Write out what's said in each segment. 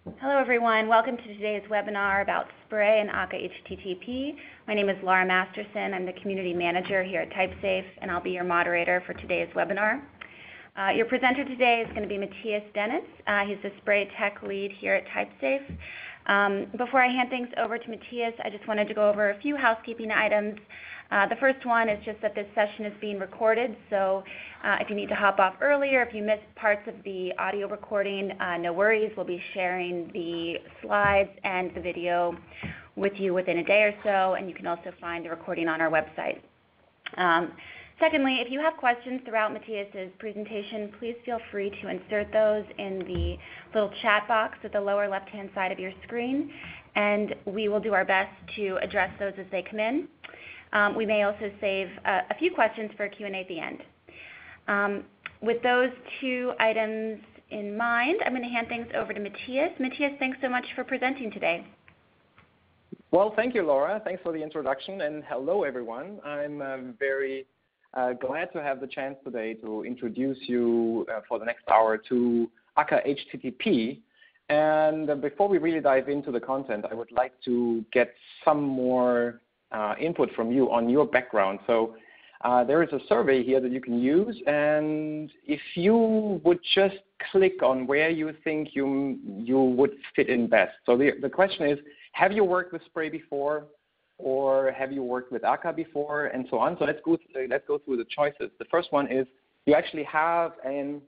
Hello everyone, welcome to today's webinar about Spray and Akka HTTP. My name is Laura Masterson. I'm the Community Manager here at TypeSafe, and I'll be your moderator for today's webinar. Your presenter today is going to be Mathias Doenitz. He's the Spray Tech Lead here at TypeSafe. Before I hand things over to Mathias, I just wanted to go over a few housekeeping items. The first one is just that this session is being recorded, so if you need to hop off earlier, if you missed parts of the audio recording, no worries. We'll be sharing the slides and the video with you within a day or so, and you can also find the recording on our website. Secondly, if you have questions throughout Mathias's presentation, please feel free to insert those in the little chat box at the lower left-hand side of your screen, and we will do our best to address those as they come in. We may also save a few questions for a Q&A at the end. With those two items in mind, I'm going to hand things over to Mathias. Mathias, thanks so much for presenting today. Well, thank you, Laura. Thanks for the introduction, and hello, everyone. I'm very glad to have the chance today to introduce you for the next hour to Akka HTTP. And before we really dive into the content, I would like to get some more input from you on your background. So there is a survey here that you can use, and if you would just click on where you think you would fit in best. So the question is, have you worked with Spray before, or have you worked with Akka before, and so on. So let's go through the choices. The first one is you actually have a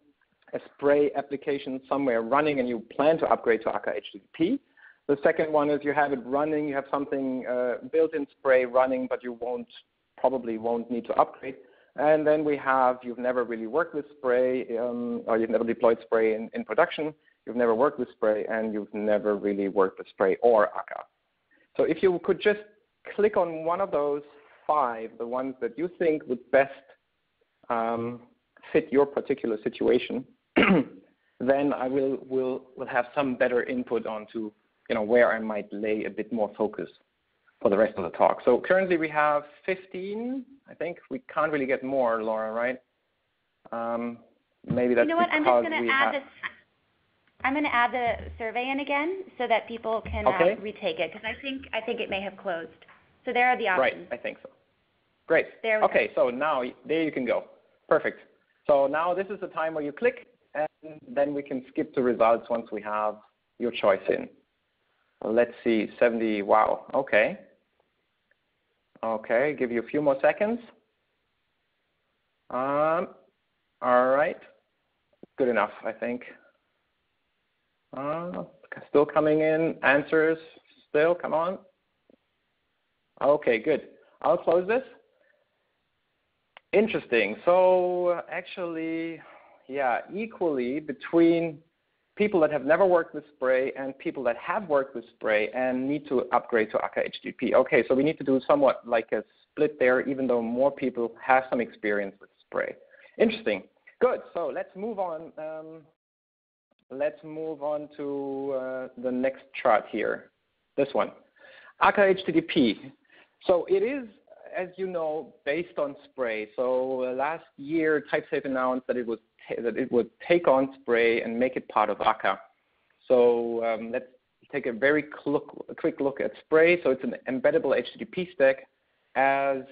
Spray application somewhere running and you plan to upgrade to Akka HTTP. The second one is you have it running, you have something built in Spray running, but you probably won't need to upgrade. And then we have you've never really worked with Spray, or you've never deployed Spray in production, you've never worked with Spray, and you've never really worked with Spray or Akka. So if you could just click on one of those five, the ones that you think would best fit your particular situation, then I will have some better input onto where I might lay a bit more focus for the rest of the talk. So currently we have 15. I think we can't really get more, Laura, right? Maybe that's you know what? I'm going to add the survey in again so that people can retake it, because I think it may have closed. So there are the options. Right, I think so. Great. There we go. So now there you can go. Perfect. So now this is the time where you click, and then we can skip the results once we have your choice in. Let's see, 70, wow, okay. Okay, give you a few more seconds. All right, good enough, I think. Still coming in, answers, still, come on. Okay, good. I'll close this. Interesting, so actually, yeah, equally between people that have never worked with Spray and people that have worked with Spray and need to upgrade to Akka HTTP. Okay, so we need to do somewhat like a split there, even though more people have some experience with Spray. Interesting. Good. So let's move on. Let's move on to the next chart here. This one, Akka HTTP. So it is, as you know, based on Spray. So last year, TypeSafe announced that it would take on Spray and make it part of Akka. So let's take a very quick look at Spray. So it's an embeddable HTTP stack. As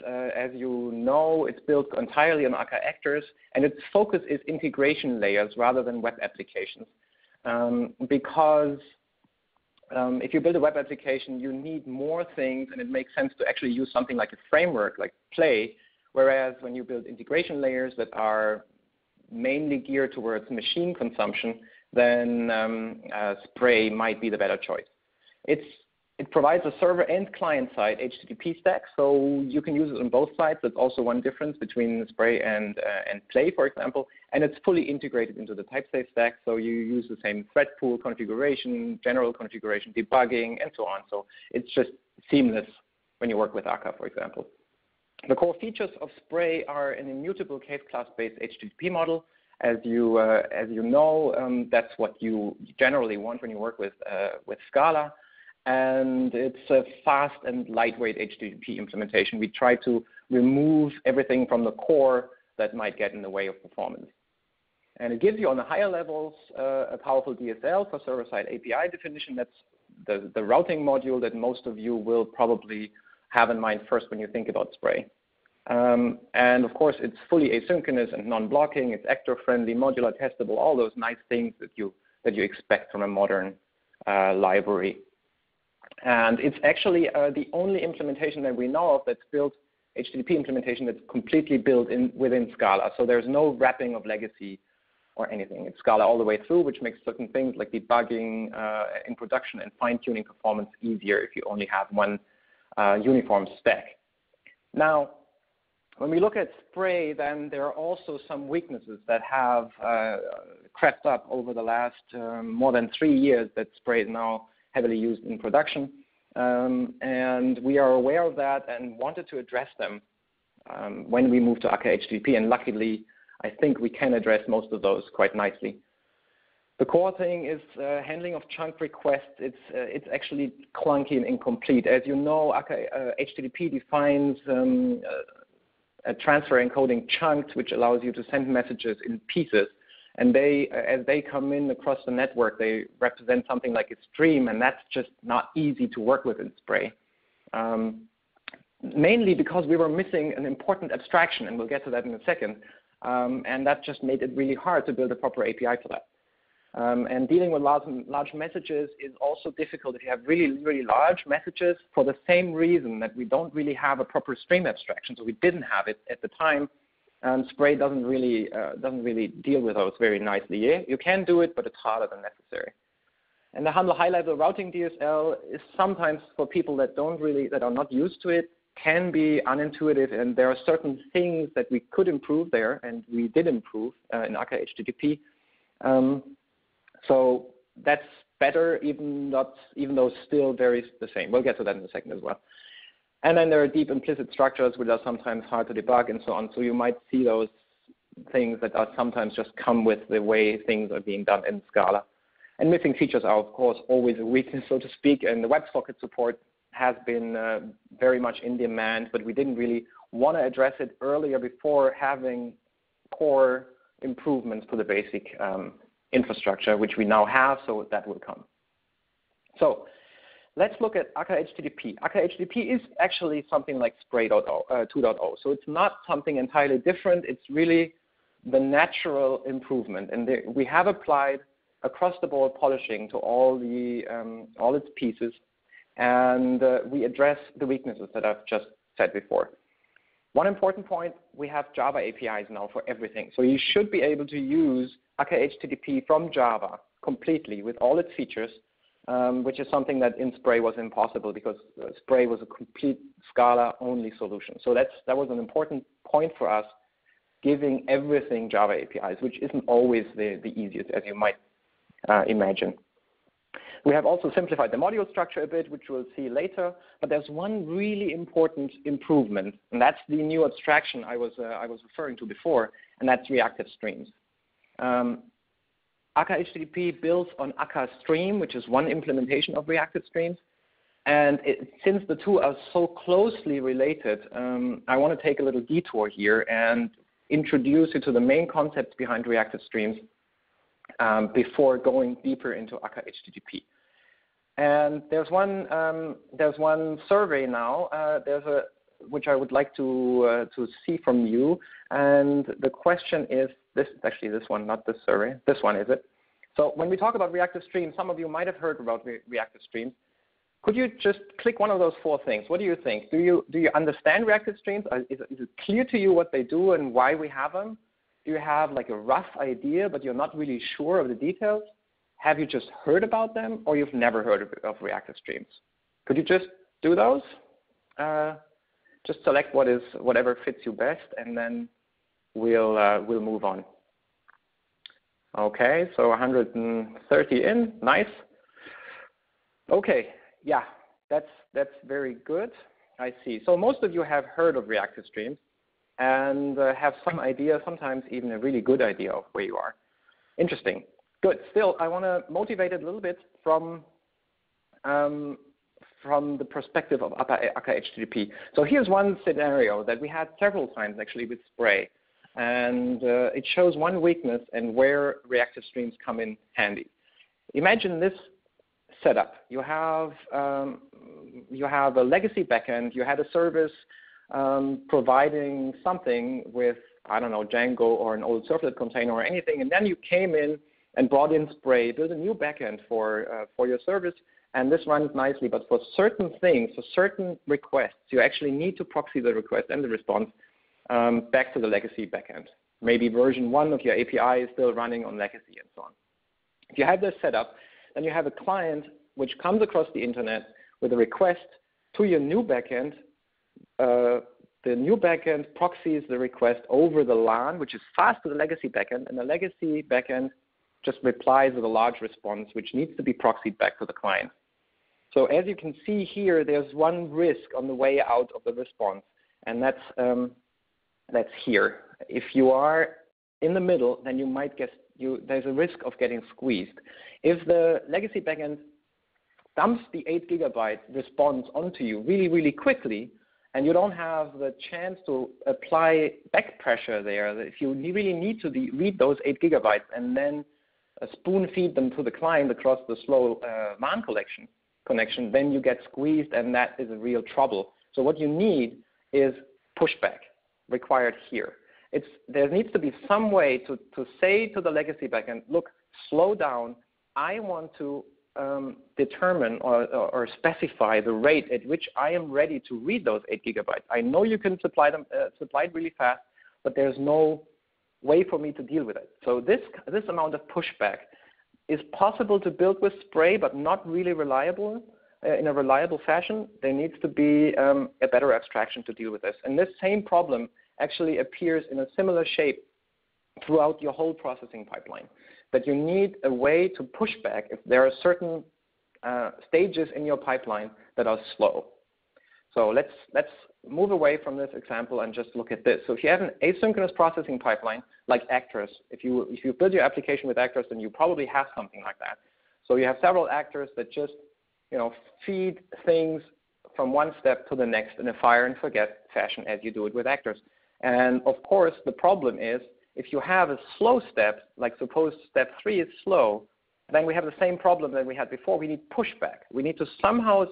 you know, it's built entirely on Akka actors, and its focus is integration layers rather than web applications. Because if you build a web application, you need more things, and it makes sense to actually use something like a framework, like Play, whereas when you build integration layers that are mainly geared towards machine consumption, then Spray might be the better choice. It provides a server and client-side HTTP stack, so you can use it on both sides. That's also one difference between Spray and Play, for example. And it's fully integrated into the TypeSafe stack, so you use the same thread pool configuration, general configuration, debugging, and so on. So it's just seamless when you work with Akka, for example. The core features of Spray are an immutable case class-based HTTP model. As you know, that's what you generally want when you work with Scala. And it's a fast and lightweight HTTP implementation. We try to remove everything from the core that might get in the way of performance. And it gives you on the higher levels a powerful DSL for server-side API definition. That's the routing module that most of you will probably have in mind first when you think about Spray. And of course, it's fully asynchronous and non-blocking. It's actor-friendly, modular, testable, all those nice things that you expect from a modern library. And it's actually the only implementation that we know of that's built, HTTP implementation that's completely built within Scala. So there's no wrapping of legacy or anything. It's Scala all the way through, which makes certain things like debugging in production and fine-tuning performance easier if you only have one uniform stack. Now, when we look at Spray, then there are also some weaknesses that have crept up over the last more than 3 years that Spray is now heavily used in production. And we are aware of that and wanted to address them when we moved to Akka HTTP. And luckily, I think we can address most of those quite nicely. The core thing is handling of chunk requests. It's actually clunky and incomplete. As you know, Akka HTTP defines a transfer encoding chunks, which allows you to send messages in pieces. And as they come in across the network, they represent something like a stream, and that's just not easy to work with in Spray. Mainly because we were missing an important abstraction, and we'll get to that in a second. And that just made it really hard to build a proper API for that. And dealing with large messages is also difficult if you have really, really large messages for the same reason that we don't really have a proper stream abstraction. So we didn't have it at the time. Spray doesn't really deal with those very nicely. Yeah? You can do it, but it's harder than necessary. And the high-level routing DSL is sometimes for people that are not used to it, can be unintuitive, and there are certain things that we could improve there, and we did improve in Akka HTTP. So that's better, even though it's still very the same. We'll get to that in a second as well. And then there are deep implicit structures which are sometimes hard to debug and so on. So you might see those things that are sometimes just come with the way things are being done in Scala. And missing features are, of course, always a weakness, so to speak. And the WebSocket support has been very much in demand, but we didn't really want to address it earlier before having core improvements to the basic infrastructure, which we now have, so that will come. So let's look at Akka HTTP. Akka HTTP is actually something like Spray 2.0. So it's not something entirely different. It's really the natural improvement. And we have applied across-the-board polishing to all its pieces. And we address the weaknesses that I've just said before. One important point, we have Java APIs now for everything. So you should be able to use Akka HTTP from Java completely with all its features, which is something that in Spray was impossible because Spray was a complete Scala-only solution. So that was an important point for us, giving everything Java APIs, which isn't always the easiest, as you might imagine. We have also simplified the module structure a bit, which we'll see later. But there's one really important improvement, and that's the new abstraction I was referring to before, and that's reactive streams. Akka HTTP builds on Akka Stream, which is one implementation of reactive streams. And since the two are so closely related, I want to take a little detour here and introduce you to the main concepts behind reactive streams before going deeper into Akka HTTP. And there's one survey now, which I would like to see from you. And the question is, this one, not this survey. This one, is it? So when we talk about reactive streams, some of you might have heard about reactive streams. Could you just click one of those 4 things? What do you think? Do you understand reactive streams? Is it clear to you what they do and why we have them? Do you have like a rough idea, but you're not really sure of the details? Have you just heard about them, or you've never heard of reactive streams? Could you just do those? Just select whatever fits you best, and then we'll move on. Okay, so 130 in, nice. Okay, yeah, that's very good. I see. So most of you have heard of reactive streams and have some idea, sometimes even a really good idea of where you are. Interesting. Good. Still, I want to motivate it a little bit from the perspective of Akka HTTP. So here's one scenario that we had several times actually with Spray. And it shows one weakness and where reactive streams come in handy. Imagine this setup. You have a legacy backend. You had a service providing something with, I don't know, Django or an old servlet container or anything, and then you came in and brought in Spray, built a new backend for your service, and this runs nicely. But for certain things, for certain requests, you actually need to proxy the request and the response back to the legacy backend. Maybe version 1 of your API is still running on legacy and so on. If you have this set up, then you have a client which comes across the internet with a request to your new backend. The new backend proxies the request over the LAN, which is fast to the legacy backend, and the legacy backend just replies with a large response, which needs to be proxied back to the client. So as you can see here, there's one risk on the way out of the response, and that's here. If you are in the middle, then you might there's a risk of getting squeezed. If the legacy backend dumps the 8 GB response onto you really, really quickly, and you don't have the chance to apply back pressure there, if you really need to read those 8 GB and then spoon feed them to the client across the slow LAN connection, then you get squeezed, and that is a real trouble. So what you need is pushback required here. There needs to be some way to say to the legacy backend, look, slow down. I want to determine or specify the rate at which I am ready to read those 8 GB. I know you can supply it really fast, but there's no way for me to deal with it. So this amount of pushback is possible to build with Spray, but not really reliable in a reliable fashion. There needs to be a better abstraction to deal with this. And this same problem actually appears in a similar shape throughout your whole processing pipeline, that you need a way to push back if there are certain stages in your pipeline that are slow. So let's move away from this example and just look at this. So if you have an asynchronous processing pipeline like actors, if you build your application with actors, then you probably have something like that. So you have several actors that just feed things from one step to the next in a fire and forget fashion as you do it with actors. And of course, the problem is if you have a slow step, like suppose step 3 is slow, then we have the same problem that we had before. We need pushback. We need to somehow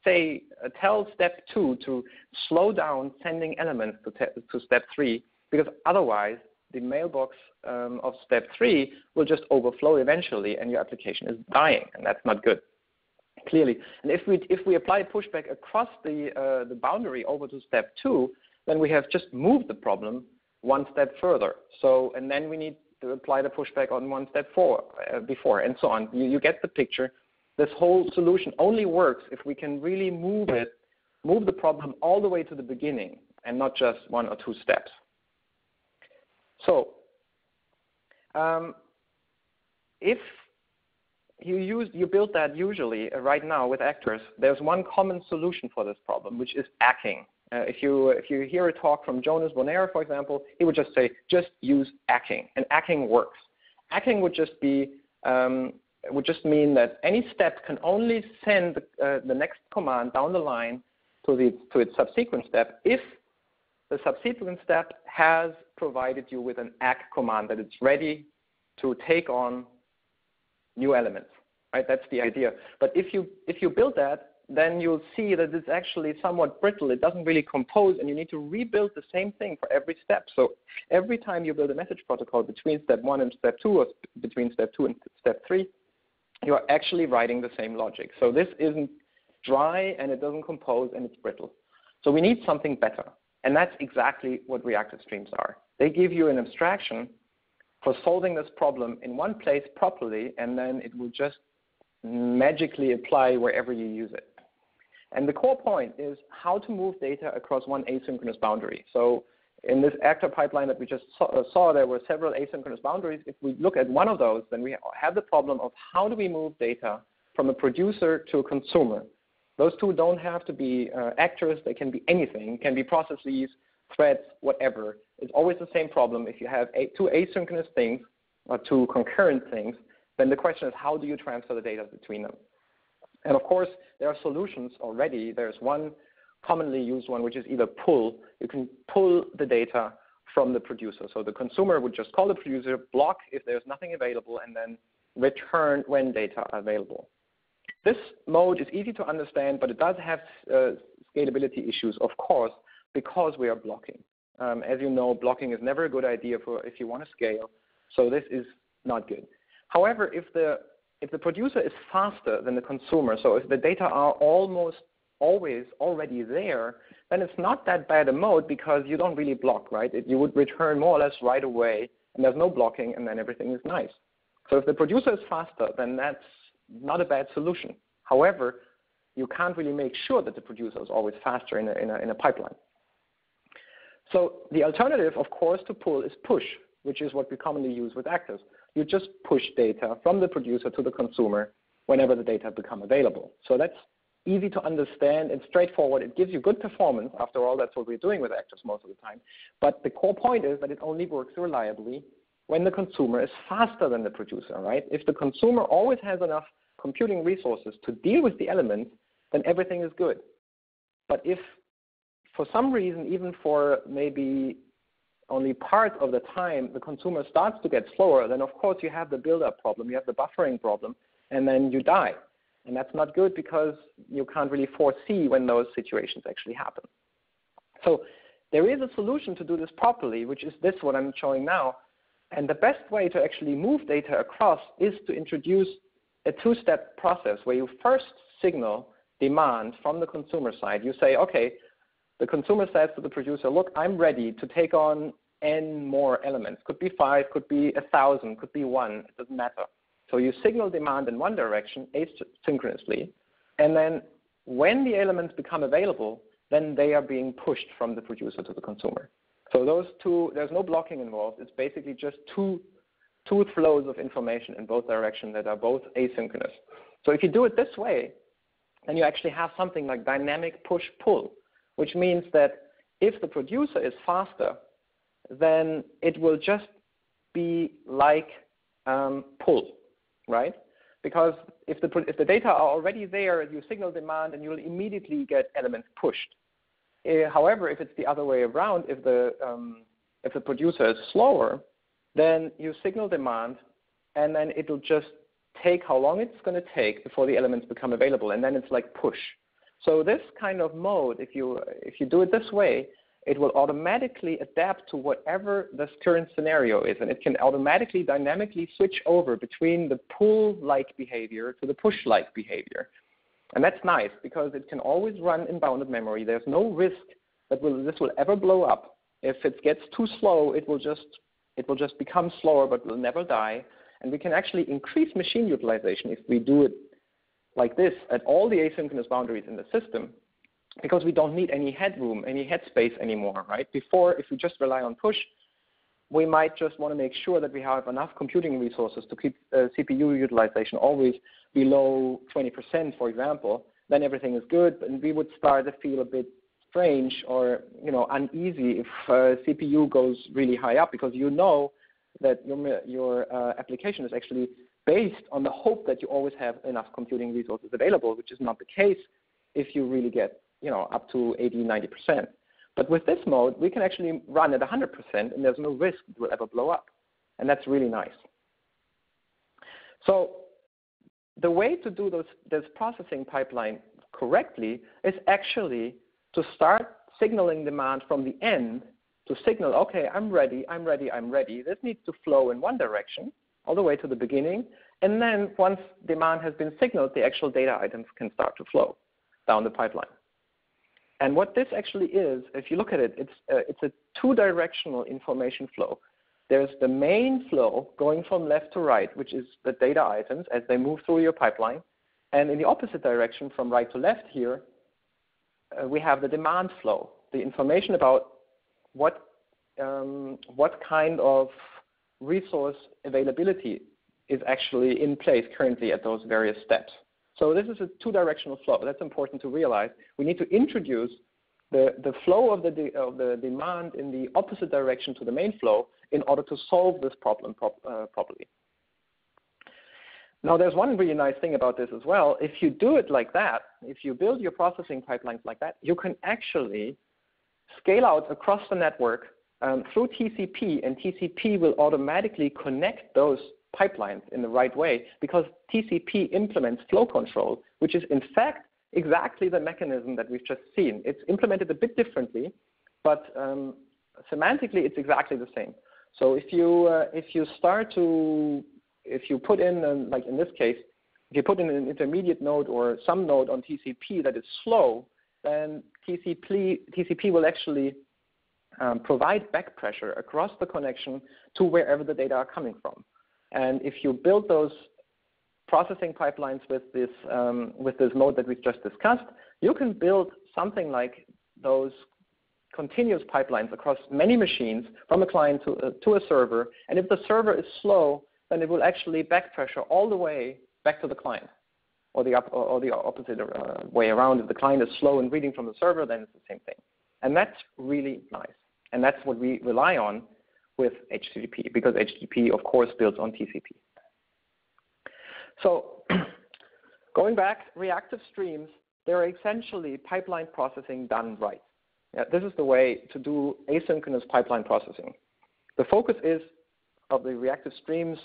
tell step 2 to slow down sending elements to step 3, because otherwise the mailbox of step 3 will just overflow eventually and your application is dying, and that's not good, clearly. And if we apply pushback across the boundary over to step 2, then we have just moved the problem one step further. So, and then we need to apply the pushback on one step before, and so on. You get the picture. This whole solution only works if we can really move the problem all the way to the beginning and not just 1 or 2 steps. So, if you build that usually right now with actors, there's one common solution for this problem, which is acking. If you hear a talk from Jonas Bonner, for example, he would just say, just use acking, and acking works. Acking would just mean that any step can only send the next command down the line to its subsequent step if the subsequent step has provided you with an ack command that it's ready to take on new elements. Right? That's the idea. But if you build that, then you'll see that it's actually somewhat brittle. It doesn't really compose, and you need to rebuild the same thing for every step. So every time you build a message protocol between step 1 and step 2, or between step 2 and step 3, you are actually writing the same logic. So this isn't dry, and it doesn't compose, and it's brittle. So we need something better, and that's exactly what reactive streams are. They give you an abstraction for solving this problem in one place properly, and then it will just magically apply wherever you use it. And the core point is how to move data across one asynchronous boundary. So in this actor pipeline that we just saw, there were several asynchronous boundaries. If we look at one of those, then we have the problem of how do we move data from a producer to a consumer. Those two don't have to be actors. They can be anything. It can be processes, threads, whatever. It's always the same problem. If you have two asynchronous things or two concurrent things, then the question is how do you transfer the data between them? And of course, there are solutions already. There's one commonly used one, which is either pull. You can pull the data from the producer. So the consumer would just call the producer, block if there's nothing available, and then return when data are available. This mode is easy to understand, but it does have scalability issues, of course, because we are blocking. As you know, blocking is never a good idea if you want to scale, so this is not good. However, if the producer is faster than the consumer, so if the data are almost always already there, then it's not that bad a mode because you don't really block, right? You would return more or less right away, and there's no blocking, and then everything is nice. So if the producer is faster, then that's not a bad solution. However, you can't really make sure that the producer is always faster in a pipeline. So the alternative, of course, to pull is push, which is what we commonly use with actors. You just push data from the producer to the consumer whenever the data become available. So that's easy to understand and straightforward. It gives you good performance. After all, that's what we're doing with actors most of the time. But the core point is that it only works reliably when the consumer is faster than the producer, right? If the consumer always has enough computing resources to deal with the elements, then everything is good. But if for some reason, even for maybe only part of the time, the consumer starts to get slower, then of course you have the build-up problem, you have the buffering problem, and then you die. And that's not good because you can't really foresee when those situations actually happen. So there is a solution to do this properly, which is this, what I'm showing now. And the best way to actually move data across is to introduce a two-step process where you first signal demand from the consumer side. You say, okay, the consumer says to the producer, look, I'm ready to take on n more elements. Could be 5, could be 1,000, could be 1, it doesn't matter. So you signal demand in one direction asynchronously, and then when the elements become available, then they are being pushed from the producer to the consumer. So those two, there's no blocking involved. It's basically just two flows of information in both directions that are both asynchronous. So if you do it this way, then you actually have something like dynamic push-pull, which means that if the producer is faster, then it will just be like pull, right? Because if the data are already there, you signal demand and you'll immediately get elements pushed. However, if it's the other way around, if the producer is slower, then you signal demand and then it'll just take how long it's going to take before the elements become available, and then it's like push. So this kind of mode, if you do it this way, it will automatically adapt to whatever the current scenario is, and it can automatically dynamically switch over between the pull-like behavior to the push-like behavior. And that's nice because it can always run in bounded memory. There's no risk that this will ever blow up. If it gets too slow, it will just become slower but will never die. And we can actually increase machine utilization if we do it like this at all the asynchronous boundaries in the system, because we don't need any headroom, any headspace anymore, right? Before, if we just rely on push, we might just want to make sure that we have enough computing resources to keep CPU utilization always below 20%, for example. Then everything is good, and we would start to feel a bit strange or uneasy if CPU goes really high up, because you know that your application is actually based on the hope that you always have enough computing resources available, which is not the case if you really get up to 80, 90%. But with this mode, we can actually run at 100%, and there's no risk it will ever blow up. And that's really nice. So the way to do this processing pipeline correctly is actually to start signaling demand from the end to signal, okay, I'm ready, I'm ready, I'm ready. This needs to flow in one direction all the way to the beginning. And then once demand has been signaled, the actual data items can start to flow down the pipeline. And what this actually is, if you look at it, it's a two-directional information flow. There's the main flow going from left to right, which is the data items as they move through your pipeline. And in the opposite direction, from right to left here, we have the demand flow, the information about what kind of resource availability is actually in place currently at those various steps. So this is a two-directional flow. That's important to realize. We need to introduce the flow of the demand in the opposite direction to the main flow in order to solve this problem properly. Now, there's one really nice thing about this as well. If you do it like that, if you build your processing pipelines like that, you can actually scale out across the network through TCP, and TCP will automatically connect those pipelines in the right way because TCP implements flow control, which is in fact exactly the mechanism that we've just seen. It's implemented a bit differently, but semantically it's exactly the same. So if you put in, like in this case, if you put in an intermediate node or some node on TCP that is slow, then TCP will actually provide back pressure across the connection to wherever the data are coming from. And if you build those processing pipelines with this node that we've just discussed, you can build something like those continuous pipelines across many machines from a client to a server. And if the server is slow, then it will actually back pressure all the way back to the client, or the opposite way around. If the client is slow in reading from the server, then it's the same thing. And that's really nice. And that's what we rely on with HTTP, because HTTP, of course, builds on TCP. So going back, reactive streams, they're essentially pipeline processing done right. Yeah, this is the way to do asynchronous pipeline processing. The focus of the reactive streams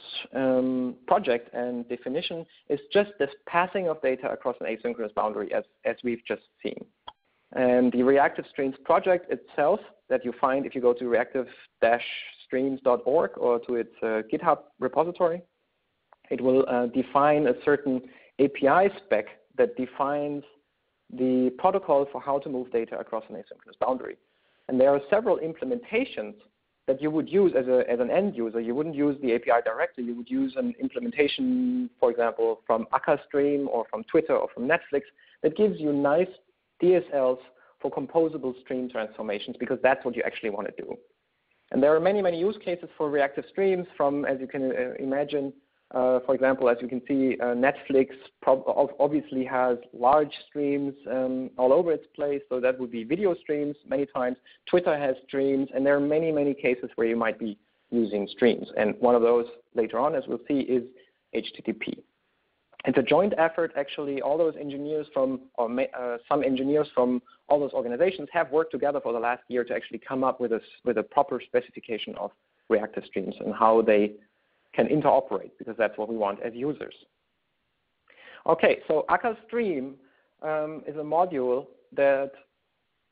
project and definition is just this passing of data across an asynchronous boundary as we've just seen. And the reactive streams project itself that you find if you go to reactive-streams.org or to its GitHub repository, it will define a certain API spec that defines the protocol for how to move data across an asynchronous boundary. And there are several implementations that you would use as an end user. You wouldn't use the API directly. You would use an implementation, for example, from Akka Stream or from Twitter or from Netflix that gives you nice DSLs for composable stream transformations, because that's what you actually want to do. And there are many, many use cases for reactive streams from, as you can imagine, for example, as you can see, Netflix obviously has large streams all over its place, so that would be video streams many times. Twitter has streams, and there are many, many cases where you might be using streams. And one of those later on, as we'll see, is HTTP. It's a joint effort, actually. All those engineers from, some engineers from all those organizations have worked together for the last year to actually come up with a proper specification of reactive streams and how they can interoperate, because that's what we want as users. Okay, so Akka Stream is a module that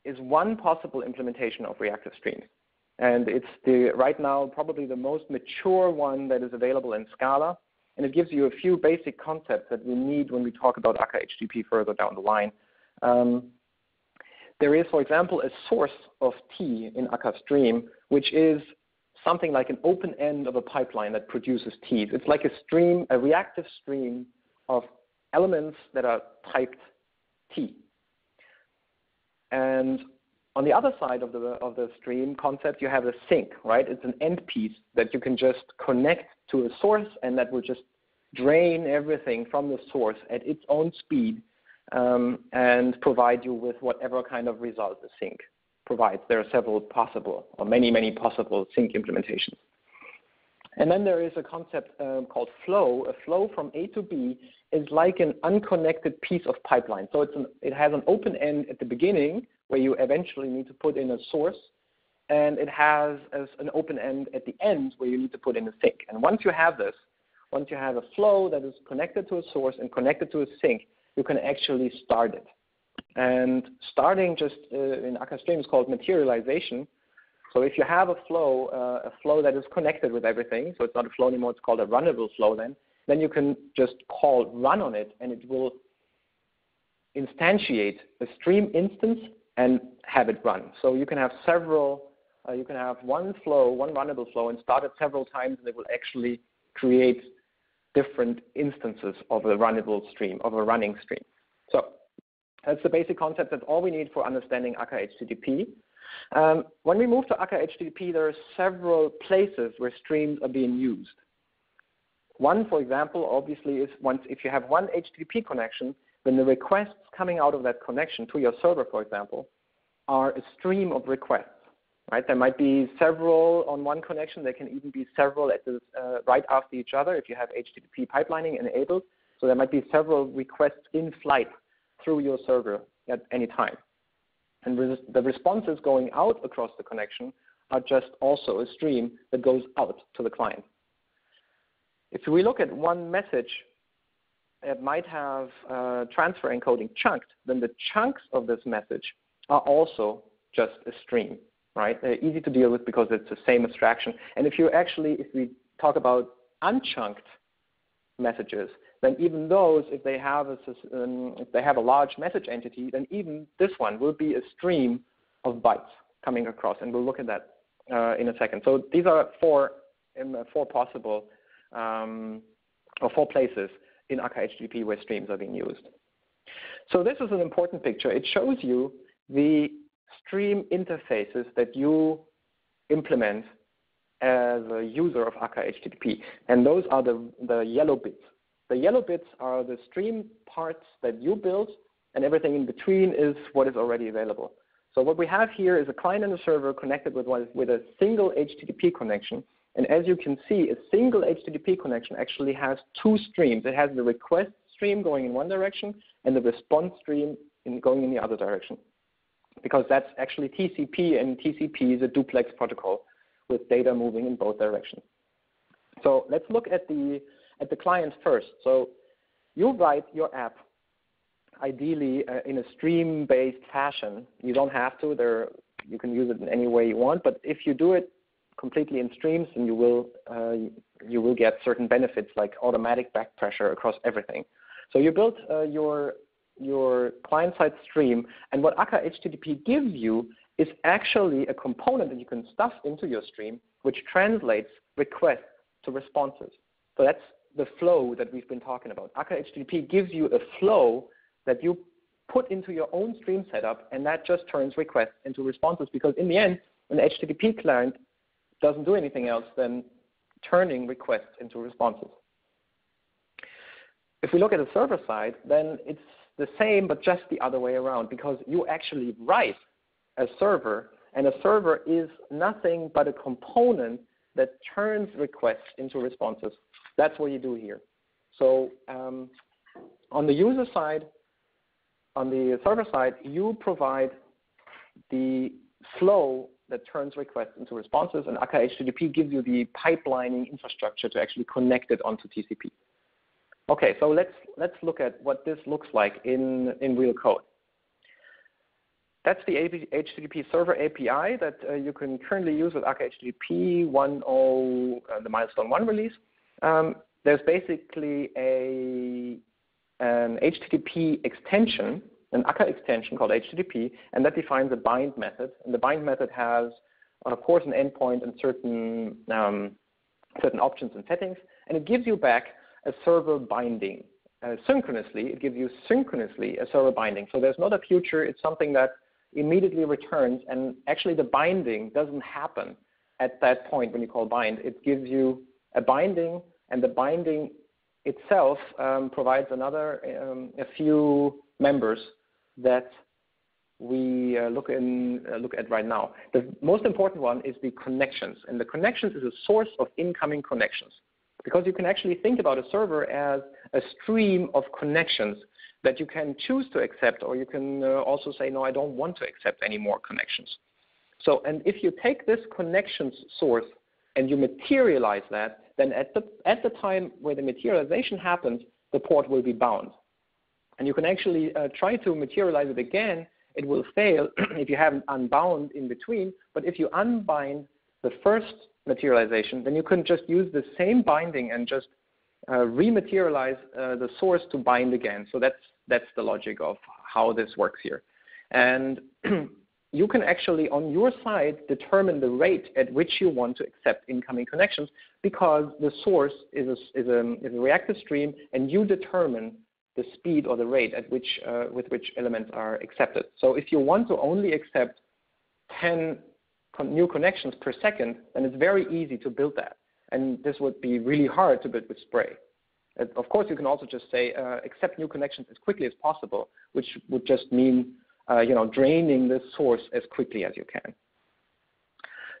is one possible implementation of reactive streams. And it's right now probably the most mature one that is available in Scala. And it gives you a few basic concepts that we need when we talk about Akka HTTP further down the line. There is, for example, a source of T in Akka Stream, which is something like an open end of a pipeline that produces T's. It's like a stream, a reactive stream of elements that are typed T. And on the other side of the stream concept, you have a sink, right? It's an end piece that you can just connect to a source, and that will just drain everything from the source at its own speed and provide you with whatever kind of result the sink provides. There are several possible, or many, many possible sink implementations. And then there is a concept called flow. A flow from A to B is like an unconnected piece of pipeline. So it has an open end at the beginning where you eventually need to put in a source, and it has an open end at the end where you need to put in a sink. And once you have this, once you have a flow that is connected to a source and connected to a sink, you can actually start it. And starting just in Akka Stream is called materialization. So if you have a flow that is connected with everything, so it's not a flow anymore, it's called a runnable flow then you can just call run on it, and it will instantiate a stream instance and have it run. So you can have several, you can have one flow, one runnable flow, and start it several times, and it will actually create different instances of a runnable stream, of a running stream. So that's the basic concept. That's all we need for understanding Akka HTTP. When we move to Akka HTTP, there are several places where streams are being used. One, for example, obviously is if you have one HTTP connection, then the requests coming out of that connection to your server, for example, are a stream of requests. Right? There might be several on one connection. There can even be several right after each other if you have HTTP pipelining enabled. So there might be several requests in flight through your server at any time. And the responses going out across the connection are just also a stream that goes out to the client. If we look at one message, it might have transfer encoding chunked, then the chunks of this message are also just a stream, right? They're easy to deal with because it's the same abstraction. And if we talk about unchunked messages, then even those, if they have a large message entity, then even this one will be a stream of bytes coming across, and we'll look at that in a second. So these are four possible or 4 places in Akka HTTP where streams are being used. So this is an important picture. It shows you the stream interfaces that you implement as a user of Akka HTTP, and those are the yellow bits. The yellow bits are the stream parts that you built, and everything in between is what is already available. So what we have here is a client and a server connected with a single HTTP connection. And as you can see, a single HTTP connection actually has 2 streams. It has the request stream going in one direction and the response stream going in the other direction, because that's actually TCP, and TCP is a duplex protocol with data moving in both directions. So let's look at the client first. So you write your app ideally in a stream-based fashion. You don't have to. You can use it in any way you want, but if you do it completely in streams, and you will get certain benefits like automatic back pressure across everything. So you built your client-side stream, and what Akka HTTP gives you is actually a component that you can stuff into your stream, which translates requests to responses. So that's the flow that we've been talking about. Akka HTTP gives you a flow that you put into your own stream setup, and that just turns requests into responses, because in the end, an HTTP client doesn't do anything else than turning requests into responses. If we look at the server side, then it's the same, but just the other way around, because you actually write a server, and a server is nothing but a component that turns requests into responses. That's what you do here. So on the user side, on the server side, you provide the flow that turns requests into responses, and Akka HTTP gives you the pipelining infrastructure to actually connect it onto TCP. Okay, so let's look at what this looks like in real code. That's the HTTP server API that you can currently use with Akka HTTP 1.0, the milestone 1 release. There's basically an HTTP extension, an Akka extension called HTTP, and that defines a bind method. And the bind method has, of course, an endpoint and certain options and settings, and it gives you back a server binding. Synchronously, it gives you synchronously a server binding. So there's not a future, it's something that immediately returns, and actually the binding doesn't happen at that point when you call bind. It gives you a binding, and the binding itself provides a few members that we look at right now. The most important one is the connections, and the connections is a source of incoming connections, because you can actually think about a server as a stream of connections that you can choose to accept, or you can also say, no, I don't want to accept any more connections. So, and if you take this connections source and you materialize that, then at the time where the materialization happens, the port will be bound. And you can actually try to materialize it again. It will fail if you haven't unbound in between. But if you unbind the first materialization, then you can just use the same binding and just rematerialize the source to bind again. So that's the logic of how this works here. And you can actually, on your side, determine the rate at which you want to accept incoming connections, because the source is a reactive stream, and you determine the speed or the rate at which with which elements are accepted. So if you want to only accept 10 new connections per second, then it's very easy to build that. And this would be really hard to build with Spray. Of course, you can also just say accept new connections as quickly as possible, which would just mean draining the source as quickly as you can.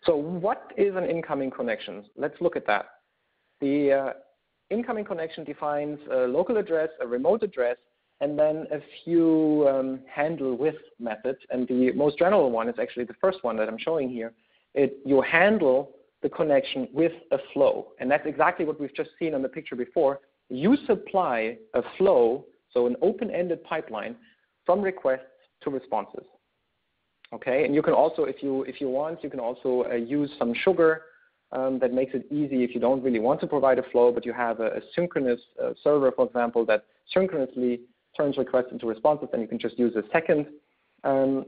So what is an incoming connection? Let's look at that. The incoming connection defines a local address, a remote address, and then a few handle with methods. And the most general one is actually the first one that I'm showing here. you handle the connection with a flow. And that's exactly what we've just seen on the picture before. You supply a flow, so an open-ended pipeline, from requests to responses. Okay, and you can also, if you want, you can also use some sugar that makes it easy if you don't really want to provide a flow, but you have a synchronous server, for example, that synchronously turns requests into responses, then you can just use a second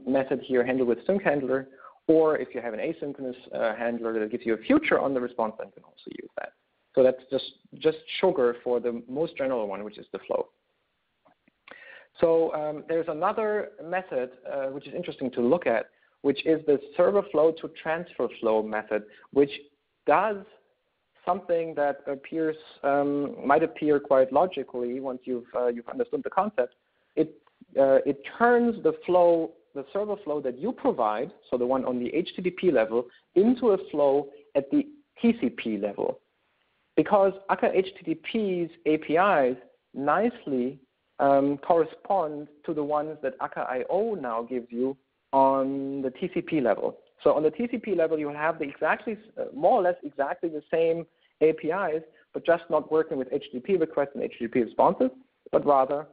method here, handle with sync handler, or if you have an asynchronous handler that gives you a future on the response, then you can also use that. So that's just sugar for the most general one, which is the flow. So there's another method which is interesting to look at, which is the server flow to transfer flow method, which does something that appears might appear quite logically once you've understood the concept. It turns the flow, the server flow that you provide, so the one on the HTTP level, into a flow at the TCP level, because Akka HTTP's APIs nicely correspond to the ones that Akka IO now gives you on the TCP level. So on the TCP level, you have the more or less exactly the same APIs, but just not working with HTTP requests and HTTP responses, but rather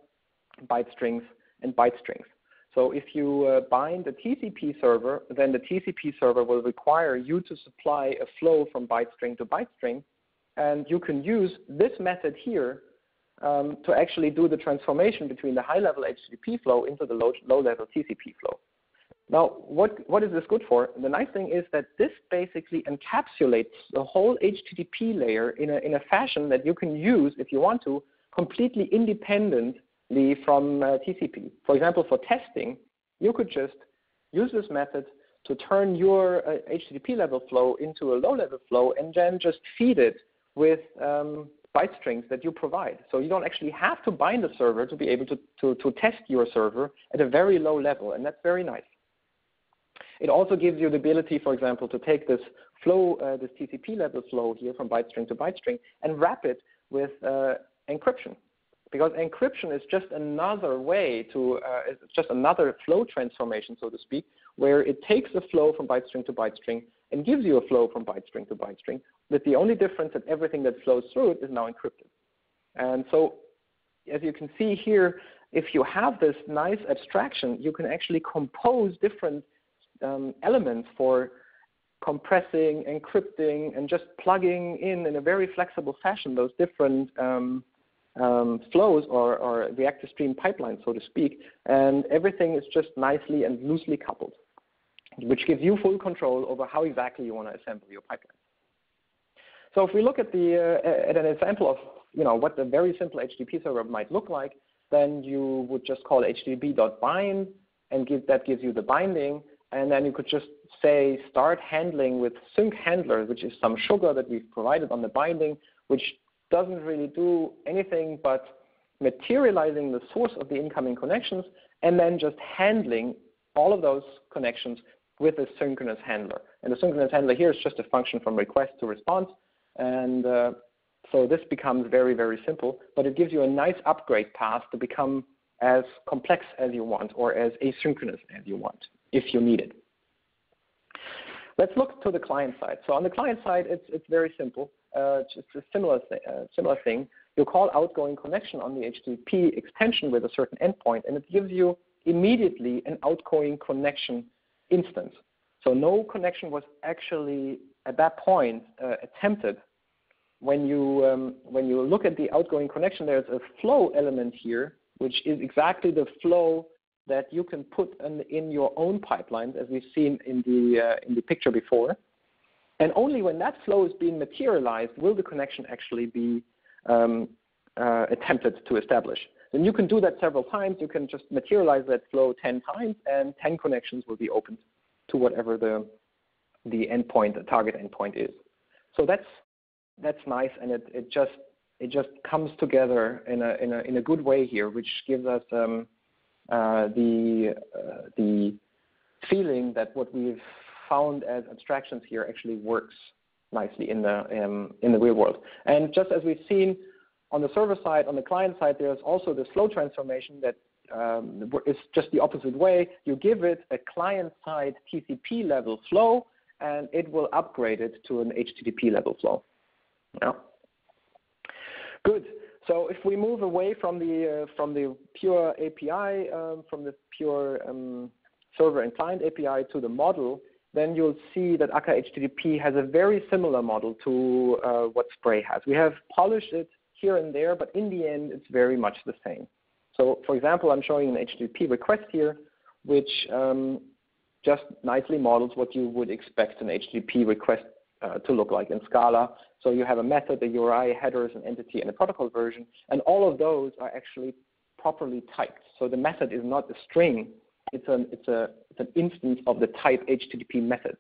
byte strings and byte strings. So if you bind the TCP server, then the TCP server will require you to supply a flow from byte string to byte string, and you can use this method here to actually do the transformation between the high-level HTTP flow into the low-level TCP flow. Now, what is this good for? The nice thing is that this basically encapsulates the whole HTTP layer in a fashion that you can use, if you want to, completely independently from TCP. For example, for testing, you could just use this method to turn your HTTP level flow into a low-level flow and then just feed it with byte strings that you provide. So you don't actually have to bind a server to be able to test your server at a very low level, and that's very nice. It also gives you the ability, for example, to take this flow, this TCP level flow here from byte string to byte string and wrap it with encryption. Because encryption is just another way to, it's just another flow transformation, so to speak, where it takes a flow from byte string to byte string and gives you a flow from byte string to byte string, with the only difference that everything that flows through it is now encrypted. And so, as you can see here, if you have this nice abstraction, you can actually compose different elements for compressing, encrypting, and just plugging in a very flexible fashion those different flows or reactive stream pipelines, so to speak, and everything is just nicely and loosely coupled, which gives you full control over how exactly you want to assemble your pipeline. So if we look at at an example of what the very simple HTTP server might look like, then you would just call http.bind, and that gives you the binding, and then you could just say start handling with sync handler, which is some sugar that we've provided on the binding, which doesn't really do anything but materializing the source of the incoming connections and then just handling all of those connections with a synchronous handler. And the synchronous handler here is just a function from request to response. And so this becomes very, very simple, but it gives you a nice upgrade path to become as complex as you want or as asynchronous as you want, if you need it. Let's look to the client side. So on the client side, it's very simple. Just a similar thing. You call outgoing connection on the HTTP extension with a certain endpoint, and it gives you immediately an outgoing connection instance. So no connection was actually at that point attempted. When you look at the outgoing connection, there's a flow element here, which is exactly the flow that you can put in your own pipelines, as we've seen in the picture before. And only when that flow is being materialized will the connection actually be attempted to establish. And you can do that several times. You can just materialize that flow 10 times, and 10 connections will be opened to whatever the endpoint, the target endpoint is. So that's nice, and it just comes together in a good way here, which gives us the feeling that what we've found as abstractions here actually works nicely in the real world. And just as we've seen on the server side, on the client side, there's also this flow transformation that is just the opposite way. You give it a client-side TCP level flow, and it will upgrade it to an HTTP level flow. Yeah. Good. So if we move away from the pure API, from the pure server and client API to the model, then you'll see that Akka HTTP has a very similar model to what Spray has. We have polished it here and there, but in the end, it's very much the same. So, for example, I'm showing an HTTP request here, which just nicely models what you would expect an HTTP request to look like in Scala. So you have a method, a URI, headers, an entity, and a protocol version, and all of those are actually properly typed. So the method is not a string. It's an instance of the type HTTP method.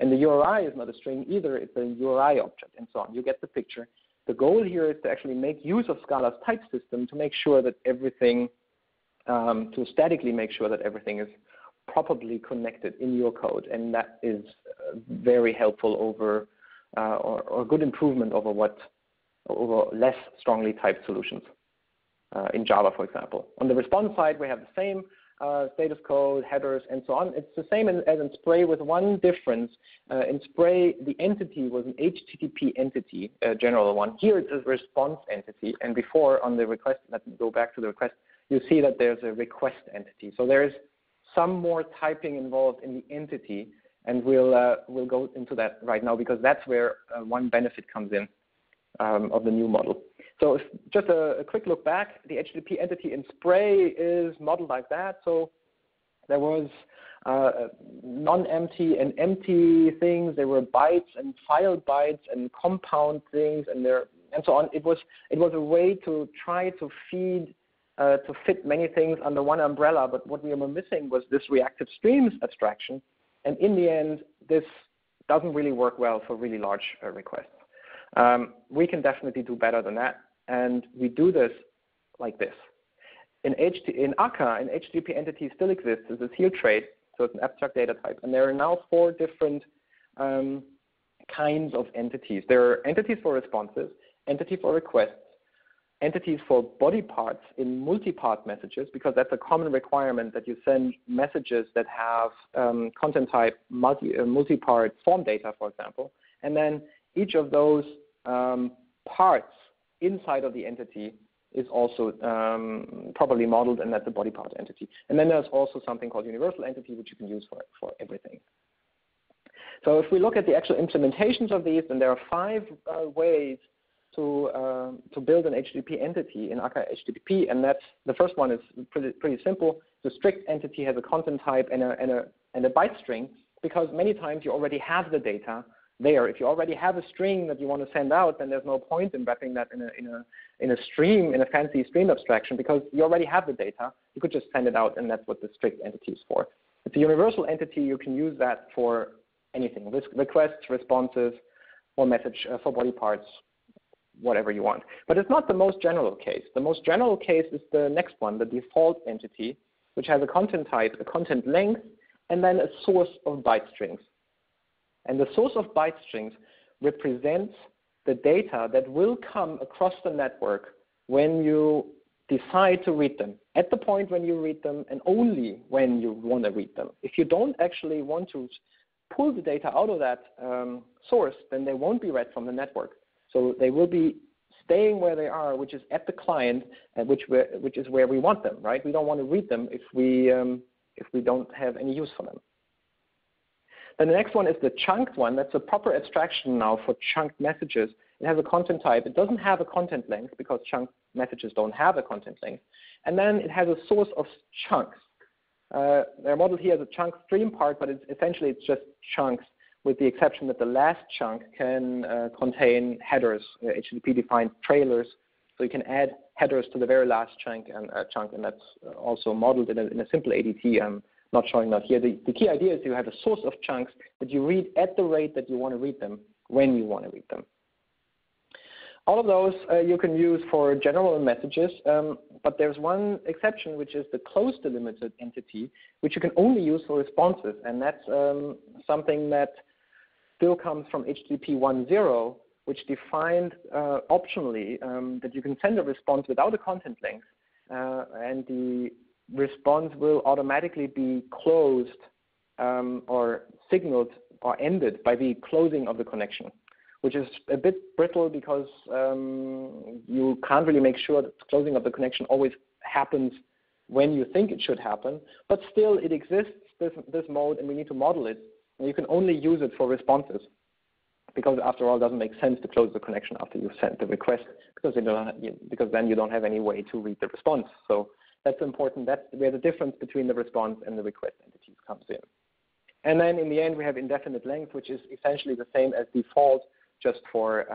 And the URI is not a string either. It's a URI object, and so on. You get the picture. The goal here is to actually make use of Scala's type system to make sure that everything, to statically make sure that everything is properly connected in your code. And that is very helpful over, or good improvement over less strongly typed solutions in Java, for example. On the response side, we have the same status code, headers, and so on. It's the same as in Spray with one difference. In Spray, the entity was an HTTP entity, a general one. Here it's a response entity. And before on the request, let me go back to the request, you see that there's a request entity. So there's some more typing involved in the entity. And we'll go into that right now because that's where one benefit comes in of the new model. So if just a quick look back, the HTTP entity in Spray is modeled like that. So there was non-empty and empty things. There were bytes and file bytes and compound things and so on. It was a way to try to fit many things under one umbrella. But what we were missing was this reactive streams abstraction. And in the end, this doesn't really work well for really large requests. We can definitely do better than that. And we do this like this. In Akka, an HTTP entity still exists as a seal trait, so it's an abstract data type. And there are now 4 different kinds of entities. There are entities for responses, entity for requests, entities for body parts in multi-part messages, because that's a common requirement that you send messages that have content type multi-part form data, for example. And then each of those parts inside of the entity is also properly modeled, and that's a body part entity. And then there's also something called universal entity, which you can use for everything. So if we look at the actual implementations of these, then there are 5 ways to build an HTTP entity in Akka HTTP, and that's the first one is pretty simple. The strict entity has a content type and a byte string, because many times you already have the data there. If you already have a string that you want to send out, then there's no point in wrapping that in a stream, in a fancy stream abstraction, because you already have the data. You could just send it out, and that's what the strict entity is for. It's a universal entity. You can use that for anything: requests, responses, or message for body parts, whatever you want. But it's not the most general case. The most general case is the next one, the default entity, which has a content type, a content length, and then a source of byte strings. And the source of byte strings represents the data that will come across the network when you decide to read them, at the point when you read them, and only when you want to read them. If you don't actually want to pull the data out of that source, then they won't be read from the network. So they will be staying where they are, which is at the client, and which is where we want them, right? We don't want to read them if we don't have any use for them. Then the next one is the chunked one. That's a proper abstraction now for chunked messages. It has a content type. It doesn't have a content length because chunked messages don't have a content length. And then it has a source of chunks. They're modeled here as a chunk stream part, but essentially it's just chunks, with the exception that the last chunk can contain headers, HTTP-defined trailers. So you can add headers to the very last chunk, and that's also modeled in a simple ADT. I'm not showing that here. The key idea is you have a source of chunks that you read at the rate that you want to read them, when you want to read them. All of those you can use for general messages, but there's one exception, which is the closed delimited entity, which you can only use for responses, and that's something that still comes from HTTP 1.0, which defined optionally that you can send a response without a content length, and the response will automatically be closed or signaled or ended by the closing of the connection, which is a bit brittle because you can't really make sure that the closing of the connection always happens when you think it should happen. But still, it exists, this mode, and we need to model it. And you can only use it for responses, because after all, it doesn't make sense to close the connection after you've sent the request, because then you don't have any way to read the response. So that's important. That's where the difference between the response and the request entities comes in. And then in the end, we have indefinite length, which is essentially the same as default, just for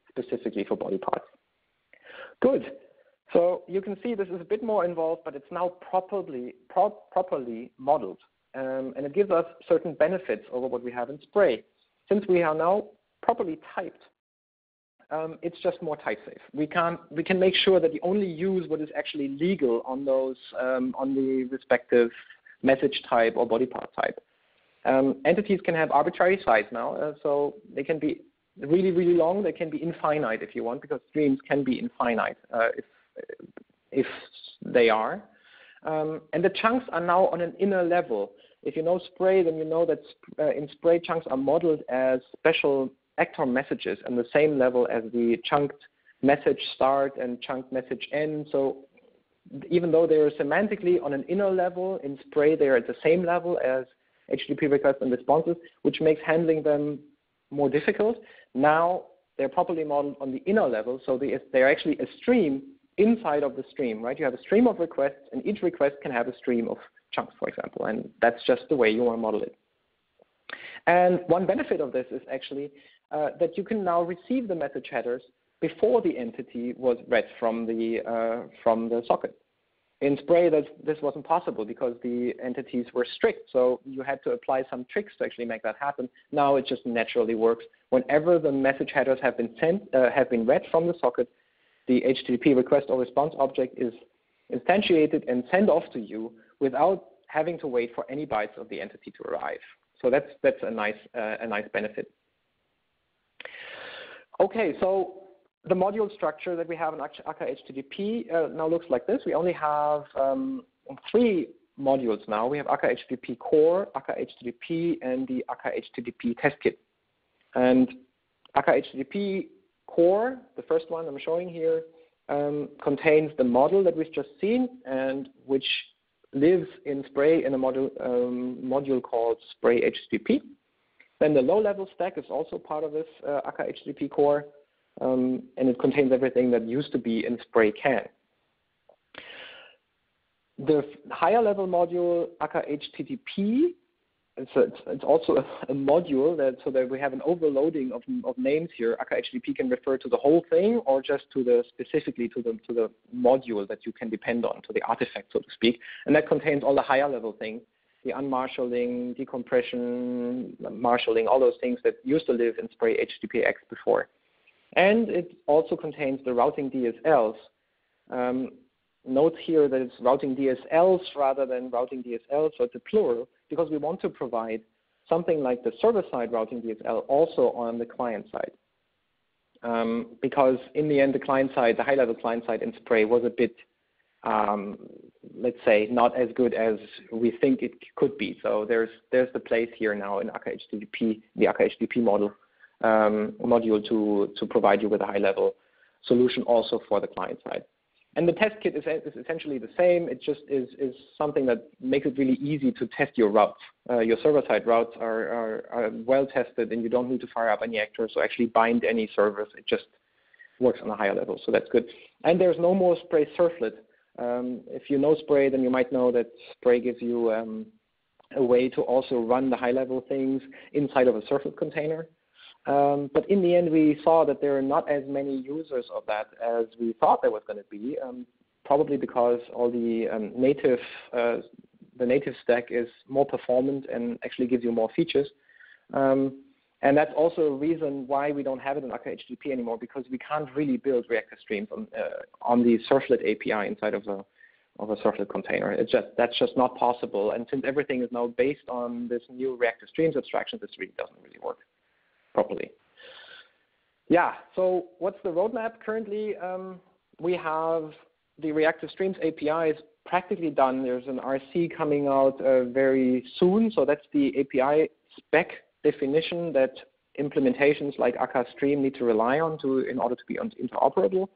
specifically for body parts. Good. So you can see this is a bit more involved, but it's now properly modeled. And it gives us certain benefits over what we have in Spray. Since we are now properly typed, it's just more type safe. We can make sure that we only use what is actually legal on those on the respective message type or body part type. Entities can have arbitrary size now, so they can be really, really long. They can be infinite if you want, because streams can be infinite if they are. And the chunks are now on an inner level. If you know Spray, then you know that in Spray, chunks are modeled as special actor messages on the same level as the chunked message start and chunked message end. So even though they're semantically on an inner level, in Spray they're at the same level as HTTP requests and responses, which makes handling them more difficult. Now they're properly modeled on the inner level, so they're actually a stream inside of the stream, right? You have a stream of requests, and each request can have a stream of chunks, for example, and that's just the way you want to model it. And one benefit of this is actually that you can now receive the message headers before the entity was read from the socket. In Spray, this wasn't possible because the entities were strict, so you had to apply some tricks to actually make that happen. Now it just naturally works. Whenever the message headers have been read from the socket, the HTTP request or response object is instantiated and sent off to you without having to wait for any bytes of the entity to arrive. So that's a nice benefit. Okay, so the module structure that we have in Akka HTTP now looks like this. We only have 3 modules now. We have Akka HTTP Core, Akka HTTP, and the Akka HTTP Test Kit. And Akka HTTP Core, the first one I'm showing here, contains the model that we've just seen, and which lives in Spray in a module called Spray HTTP. Then the low-level stack is also part of this Akka HTTP Core, and it contains everything that used to be in Spray CAN. The higher-level module, Akka HTTP, it's also a module so that we have an overloading of names here. Akka HTTP can refer to the whole thing, or just specifically to the module that you can depend on, to the artifact, so to speak. And that contains all the higher level things, the unmarshalling, decompression, marshalling, all those things that used to live in Spray HTTPX before. And it also contains the routing DSLs. Note here that it's routing DSLs rather than routing DSL, so it's a plural, because we want to provide something like the server-side routing DSL also on the client side. Because in the end, the client side, the high-level client side in Spray was a bit, let's say, not as good as we think it could be. So there's the place here now in Akka HTTP, the Akka HTTP module to provide you with a high-level solution also for the client side. And the test kit is essentially the same. It just is something that makes it really easy to test your routes. Your server-side routes are well tested, and you don't need to fire up any actors or actually bind any servers. It just works on a higher level, so that's good. And there's no more Spray servlet. If you know Spray, then you might know that Spray gives you a way to also run the high-level things inside of a servlet container. But in the end, we saw that there are not as many users of that as we thought there was going to be, probably because all the native stack is more performant and actually gives you more features. And that's also a reason why we don't have it in Akka HTTP anymore, because we can't really build reactive streams on the servlet API inside of a servlet container. That's just not possible. And since everything is now based on this new reactive streams abstraction, this really doesn't really work properly. Yeah, so what's the roadmap currently? We have the reactive streams API is practically done. There's an RC coming out very soon, so that's the API spec definition that implementations like Akka Stream need to rely on in order to be interoperable.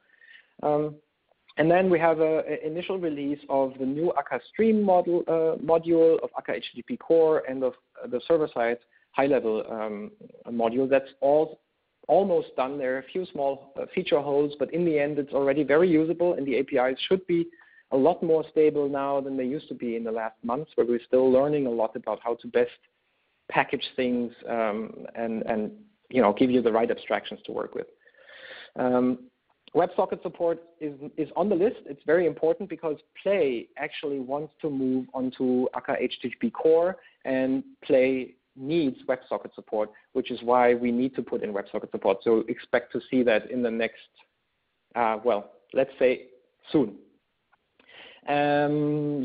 And then we have an initial release of the new Akka Stream module of Akka HTTP core and of the server-side high-level module. That's almost done. There are a few small feature holes, but in the end, it's already very usable, and the APIs should be a lot more stable now than they used to be in the last months, where we're still learning a lot about how to best package things and give you the right abstractions to work with. WebSocket support is on the list. It's very important because Play actually wants to move onto Akka HTTP core, and Play needs WebSocket support, which is why we need to put in WebSocket support. So expect to see that in the next, let's say soon.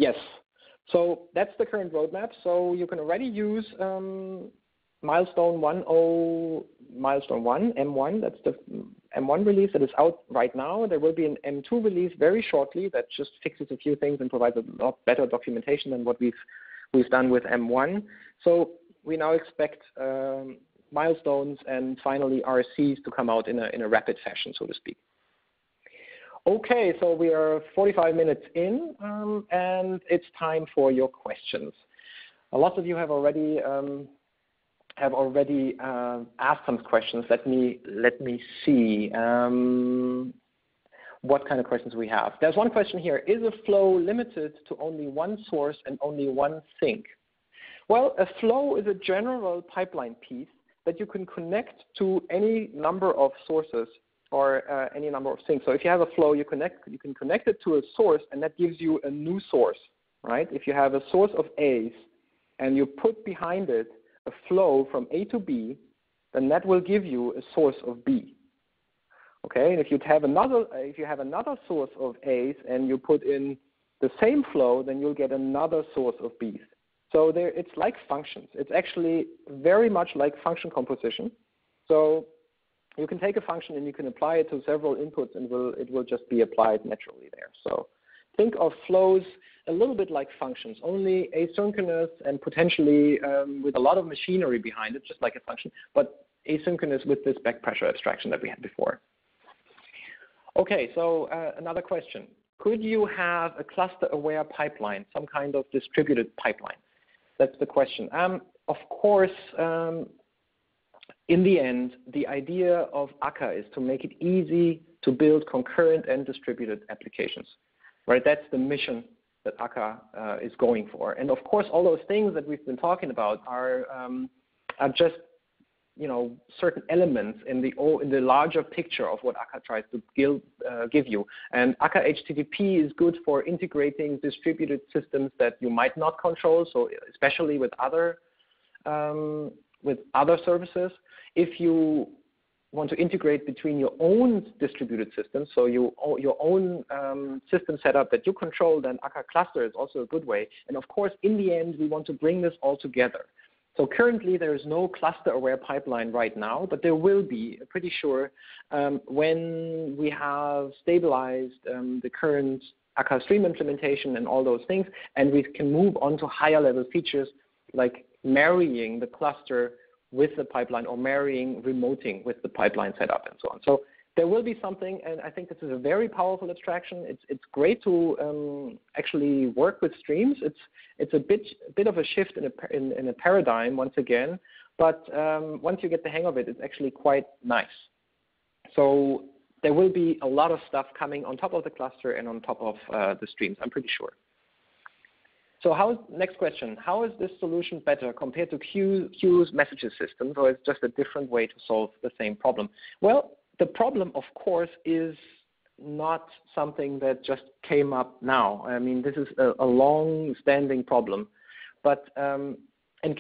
Yes. So that's the current roadmap. So you can already use milestone 1, M1. That's the M1 release that is out right now. There will be an M2 release very shortly that just fixes a few things and provides a lot better documentation than what we've done with M1. So we now expect milestones and finally RCs to come out in a rapid fashion, so to speak. Okay, so we are 45 minutes in, and it's time for your questions. A lot of you have already asked some questions. Let me see what kind of questions we have. There's one question here: is a flow limited to only one source and only one sink? Well, a flow is a general pipeline piece that you can connect to any number of sources or any number of sinks. So if you have a flow, you can connect it to a source, and that gives you a new source, right? If you have a source of A's and you put behind it a flow from A to B, then that will give you a source of B. Okay, and if you have another source of A's and you put in the same flow, then you'll get another source of B's. So it's like functions. It's actually very much like function composition. So you can take a function and you can apply it to several inputs, and it will just be applied naturally there. So think of flows a little bit like functions, only asynchronous and potentially with a lot of machinery behind it, just like a function, but asynchronous with this back pressure abstraction that we had before. Okay, so another question. Could you have a cluster-aware pipeline, some kind of distributed pipeline? That's the question. Of course, in the end, the idea of Akka is to make it easy to build concurrent and distributed applications, right? That's the mission that Akka is going for. And of course, all those things that we've been talking about are just, certain elements in the larger picture of what Akka tries to give you. And Akka HTTP is good for integrating distributed systems that you might not control, so especially with other services. If you want to integrate between your own distributed systems, so your own system setup that you control, then Akka Cluster is also a good way. And of course, in the end, we want to bring this all together. So currently, there is no cluster-aware pipeline right now, but there will be, pretty sure, when we have stabilized the current Akka Stream implementation and all those things, and we can move on to higher-level features like marrying the cluster with the pipeline or marrying remoting with the pipeline setup and so on. So there will be something, and I think this is a very powerful abstraction. It's great to actually work with streams. It's a bit of a shift in a paradigm once again, but once you get the hang of it, it's actually quite nice. So there will be a lot of stuff coming on top of the cluster and on top of the streams, I'm pretty sure. So next question, how is this solution better compared to Q's messages systems, or it's just a different way to solve the same problem? Well, the problem, of course, is not something that just came up now. I mean, this is a long-standing problem. But, and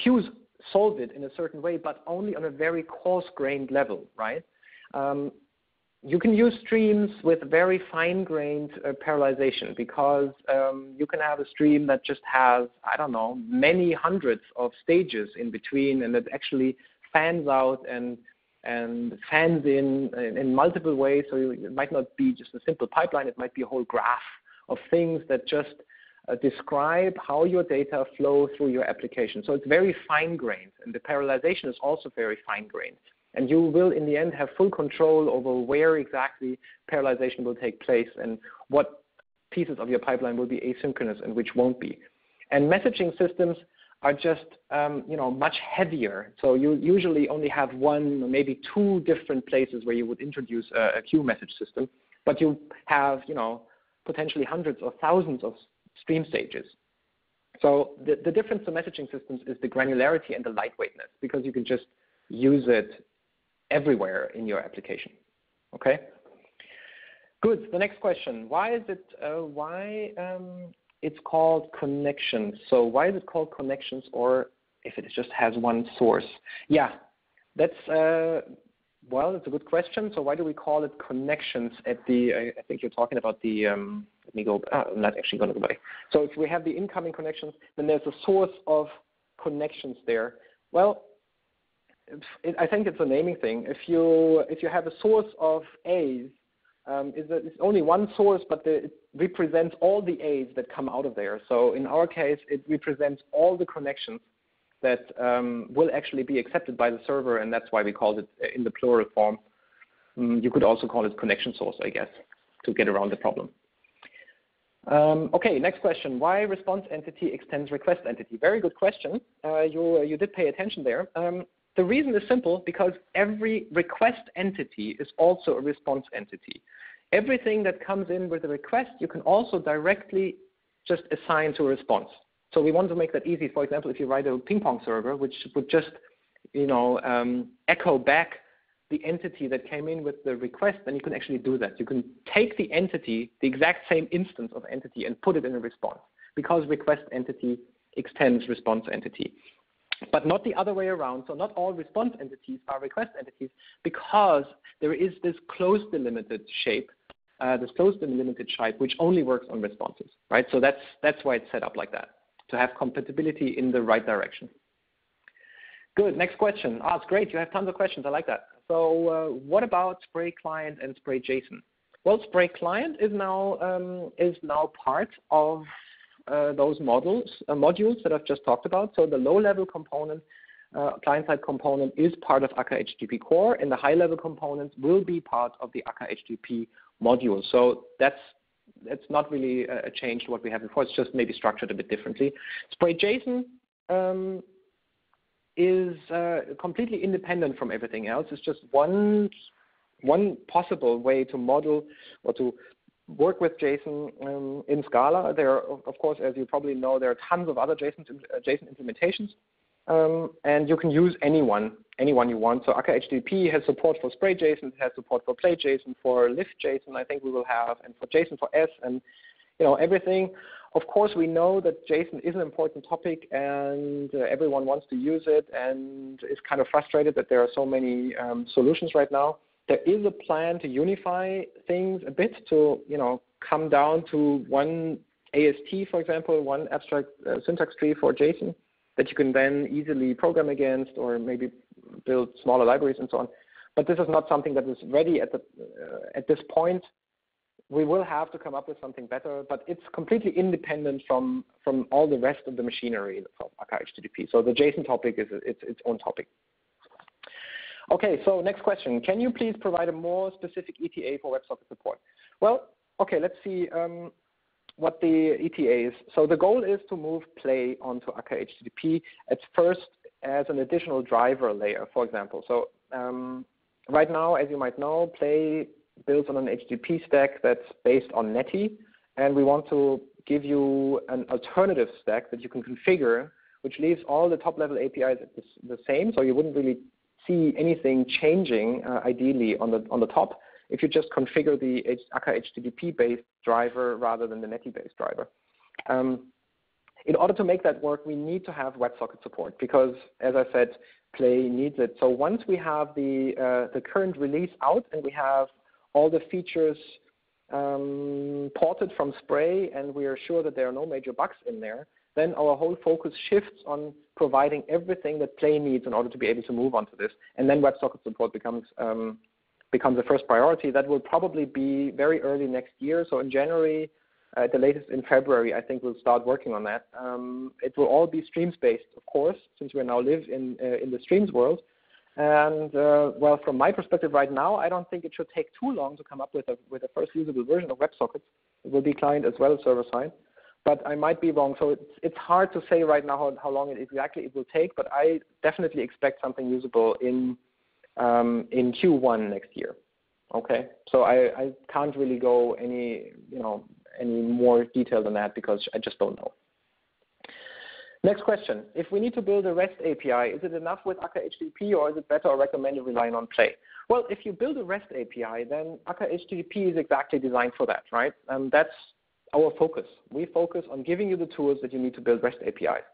Q's solve it in a certain way, but only on a very coarse-grained level, right? You can use streams with very fine-grained parallelization because you can have a stream that just has, I don't know, many hundreds of stages in between, and it actually fans out and fans in multiple ways. So it might not be just a simple pipeline. It might be a whole graph of things that just describe how your data flow through your application. So it's very fine-grained, and the parallelization is also very fine-grained. And you will, in the end, have full control over where exactly parallelization will take place and what pieces of your pipeline will be asynchronous and which won't be. And messaging systems are just much heavier. So you usually only have one or maybe two different places where you would introduce a queue message system, but you have potentially hundreds or thousands of stream stages. So the difference to messaging systems is the granularity and the lightweightness, because you can just use it everywhere in your application. Okay. Good. The next question: why is it it's called connections? So why is it called connections, or if it just has one source? Yeah, that's well, it's a good question. So why do we call it connections at the? I think you're talking about the. Let me go. I'm not actually going to go back. So if we have the incoming connections, then there's a source of connections there. Well, I think it's a naming thing. If you have a source of A's, it's only one source, but it represents all the A's that come out of there. So in our case, it represents all the connections that will actually be accepted by the server, and that's why we called it in the plural form. You could also call it connection source, I guess, to get around the problem. Okay, next question. Why response entity extends request entity? Very good question. You did pay attention there. The reason is simple, because every request entity is also a response entity. Everything that comes in with a request, you can also directly just assign to a response. So we want to make that easy. For example, if you write a ping pong server, which would just echo back the entity that came in with the request, then you can actually do that. You can take the entity, the exact same instance of entity, and put it in a response, because request entity extends response entity. But not the other way around. So not all response entities are request entities, because there is this closed delimited shape, which only works on responses, right? So that's why it's set up like that, to have compatibility in the right direction. Good. Next question. It's great. You have tons of questions. I like that. So what about Spray Client and Spray JSON? Well, Spray Client is now part of those modules that I've just talked about. So the low-level component, client-side component, is part of Akka HTTP core, and the high-level components will be part of the Akka HTTP module. So that's not really a change to what we had before. It's just maybe structured a bit differently. Spray JSON is completely independent from everything else. It's just one possible way to model or to work with JSON in Scala. There, of course, as you probably know, there are tons of other JSON implementations, and you can use anyone you want. So Akka HTTP has support for Spray JSON, it has support for Play JSON, for Lift JSON, I think we will have, and for JSON for S, and everything. Of course, we know that JSON is an important topic, and everyone wants to use it, and is kind of frustrated that there are so many solutions right now. There is a plan to unify things a bit, to come down to one AST, for example, one abstract syntax tree for JSON that you can then easily program against, or maybe build smaller libraries and so on. But this is not something that is ready at this point. We will have to come up with something better, but it's completely independent from all the rest of the machinery of Akka HTTP. So the JSON topic is its own topic. Okay, so next question. Can you please provide a more specific ETA for WebSocket support? Well, okay, let's see what the ETA is. So the goal is to move Play onto Akka HTTP at first as an additional driver layer, for example. So right now, as you might know, Play builds on an HTTP stack that's based on Netty, and we want to give you an alternative stack that you can configure, which leaves all the top-level APIs the same, so you wouldn't really see anything changing ideally on the top if you just configure the Akka HTTP-based driver rather than the Netty-based driver. In order to make that work, we need to have WebSocket support because, as I said, Play needs it. So once we have the current release out and we have all the features ported from Spray and we are sure that there are no major bugs in there, then our whole focus shifts on providing everything that Play needs in order to be able to move on to this. And then WebSocket support becomes the first priority. That will probably be very early next year. So in January At the latest in February, I think we'll start working on that. It will all be streams-based, of course, since we now live in the streams world. And well, from my perspective right now, I don't think it should take too long to come up with a first usable version of WebSockets. It will be client as well as server side, but I might be wrong. So it's hard to say right now how long exactly it will take. But I definitely expect something usable in Q1 next year. Okay, so I can't really go any more detail than that because I just don't know. Next question. If we need to build a REST API, is it enough with Akka HTTP or is it better or recommended relying on Play? Well, if you build a REST API, then Akka HTTP is exactly designed for that, right? That's our focus. We focus on giving you the tools that you need to build REST APIs.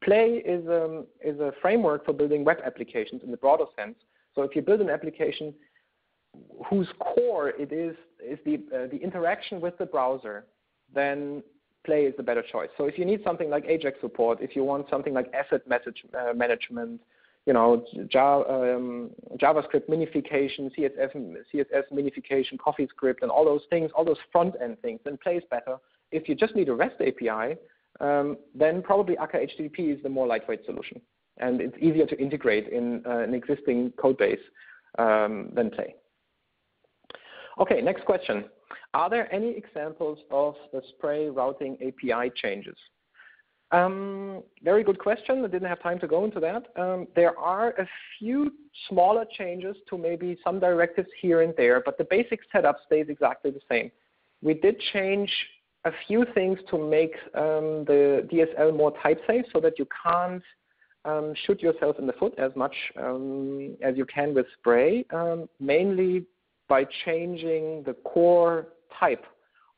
Play is a framework for building web applications in the broader sense. So if you build an application whose core it is the interaction with the browser, then Play is the better choice. So if you need something like AJAX support, if you want something like asset management, JavaScript minification, CSS minification, CoffeeScript, and all those things, all those front-end things, then Play is better. If you just need a REST API, then probably Akka HTTP is the more lightweight solution. And it's easier to integrate in an existing code base than Play. Okay, next question. Are there any examples of the Spray routing API changes? Very good question. I didn't have time to go into that. There are a few smaller changes to maybe some directives here and there, but the basic setup stays exactly the same. We did change a few things to make the DSL more type-safe so that you can't shoot yourself in the foot as much as you can with Spray, mainly by changing the core type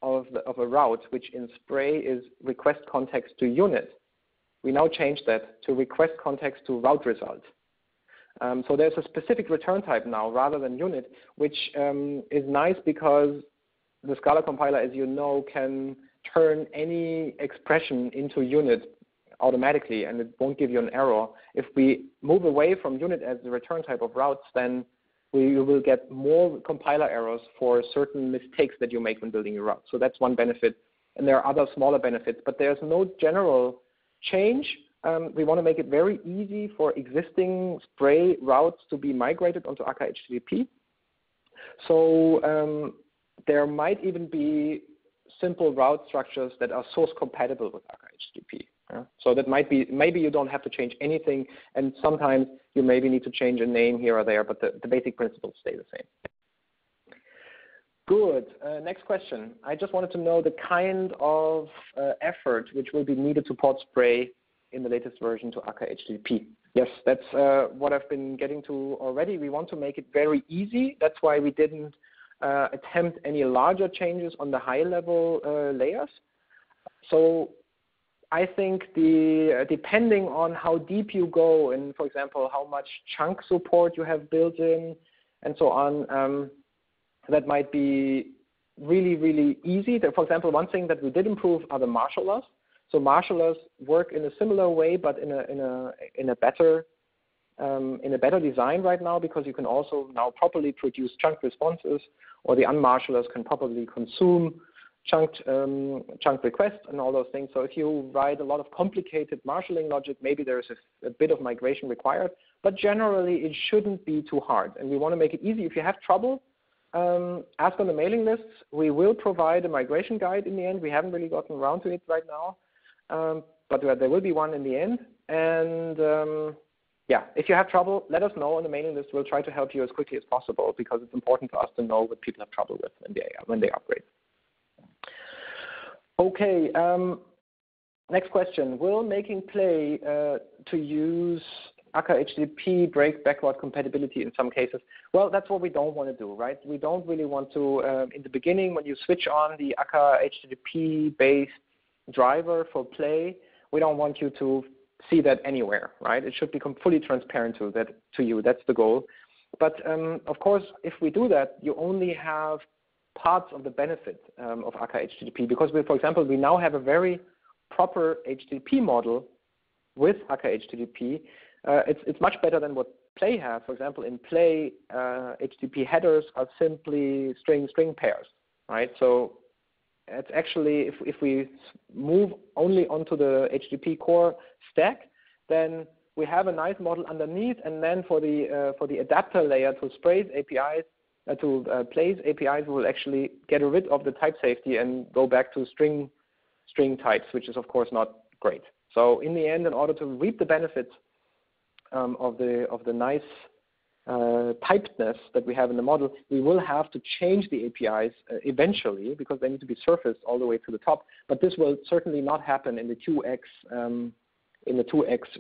of a route, which in Spray is request context to unit. We now change that to request context to route result. So there's a specific return type now rather than unit, which is nice because the Scala compiler, as you know, can turn any expression into unit automatically, and it won't give you an error. If we move away from unit as the return type of routes, then we will get more compiler errors for certain mistakes that you make when building your route. So that's one benefit. And there are other smaller benefits, but there's no general change. We want to make it very easy for existing Spray routes to be migrated onto Akka HTTP. So there might even be simple route structures that are source compatible with Akka HTTP. So that might be, maybe you don't have to change anything, and sometimes you maybe need to change a name here or there, but the basic principles stay the same. Good. Next question. I just wanted to know the kind of effort which will be needed to port Spray in the latest version to Akka HTTP. Yes, that's what I've been getting to already. We want to make it very easy. That's why we didn't attempt any larger changes on the high-level layers. So I think depending on how deep you go and, for example, how much chunk support you have built in and so on, that might be really, really easy. For example, one thing that we did improve are the marshallers. So marshallers work in a similar way, but in a better design right now, because you can also now properly produce chunk responses, or the unmarshallers can properly consume chunk requests and all those things. So if you write a lot of complicated marshalling logic, maybe there's a bit of migration required, but generally it shouldn't be too hard. And we want to make it easy. If you have trouble, ask on the mailing lists. We will provide a migration guide in the end. We haven't really gotten around to it right now, but there will be one in the end. And yeah, if you have trouble, let us know on the mailing list. We'll try to help you as quickly as possible, because it's important to us to know what people have trouble with when they upgrade. Okay, next question. Will making Play to use Akka HTTP break backward compatibility in some cases? Well, that's what we don't want to do, right? We don't really want to, in the beginning, when you switch on the Akka HTTP-based driver for Play, we don't want you to see that anywhere, right? It should be fully transparent to you. That's the goal. But of course, if we do that, you only have parts of the benefit of Akka HTTP, because for example, we now have a very proper HTTP model with Akka HTTP. It's much better than what Play has. For example, in Play, HTTP headers are simply string pairs, right? So it's actually, if we move only onto the HTTP core stack, then we have a nice model underneath, and then for the adapter layer to Spray's APIs, to Play's APIs, we will actually get rid of the type safety and go back to string types, which is of course not great. So in the end, in order to reap the benefits of the nice typedness that we have in the model, we will have to change the APIs eventually, because they need to be surfaced all the way to the top. But this will certainly not happen in the 2x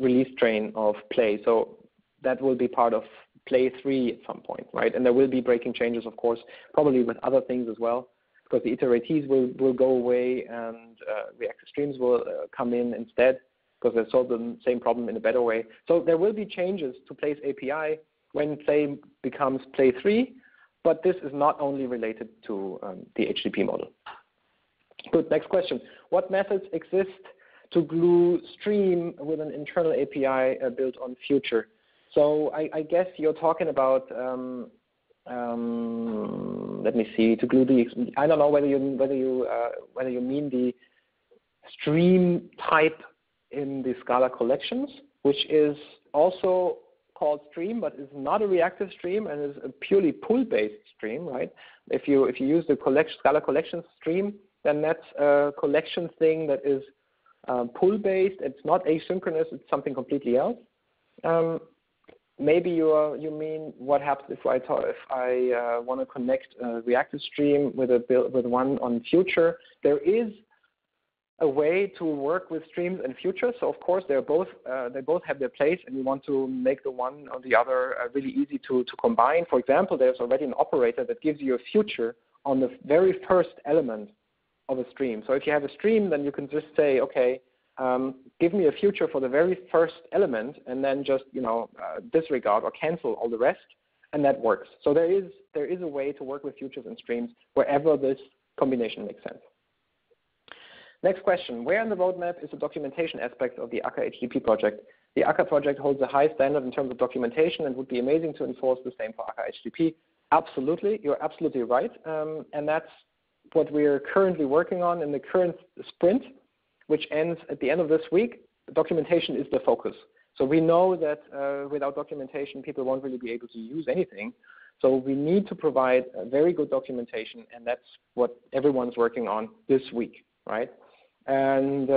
release train of Play. So that will be part of Play 3 at some point, right? And there will be breaking changes, of course, probably with other things as well, because the iteratees will go away and reactive streams will come in instead, because they solve the same problem in a better way. So there will be changes to Play's API when Play becomes Play 3, but this is not only related to the HTTP model. Good, next question. What methods exist to glue Stream with an internal API built on Future? So I guess you're talking about, let me see, to glue the, I don't know whether you mean the stream type in the Scala collections, which is also called stream, but is not a reactive stream and is a purely pull-based stream, right? If you use the Scala collections stream, then that's a collection thing that is pull-based. It's not asynchronous. It's something completely else. Maybe you mean what happens if I want to connect a reactive stream with one on Future. There is a way to work with streams and Future. So of course they both have their place, and you want to make the one or the other really easy to combine. For example, there's already an operator that gives you a Future on the very first element of a stream. So if you have a stream, then you can just say, okay, give me a Future for the very first element, and then just disregard or cancel all the rest, and that works. So there is a way to work with Futures and streams wherever this combination makes sense. Next question. Where in the roadmap is the documentation aspect of the Akka HTTP project? The Akka project holds a high standard in terms of documentation and would be amazing to enforce the same for Akka HTTP. Absolutely. You're absolutely right. And that's what we're currently working on in the current sprint, which ends at the end of this week. Documentation is the focus. So we know that without documentation, people won't really be able to use anything. So we need to provide a very good documentation, and that's what everyone's working on this week, right? And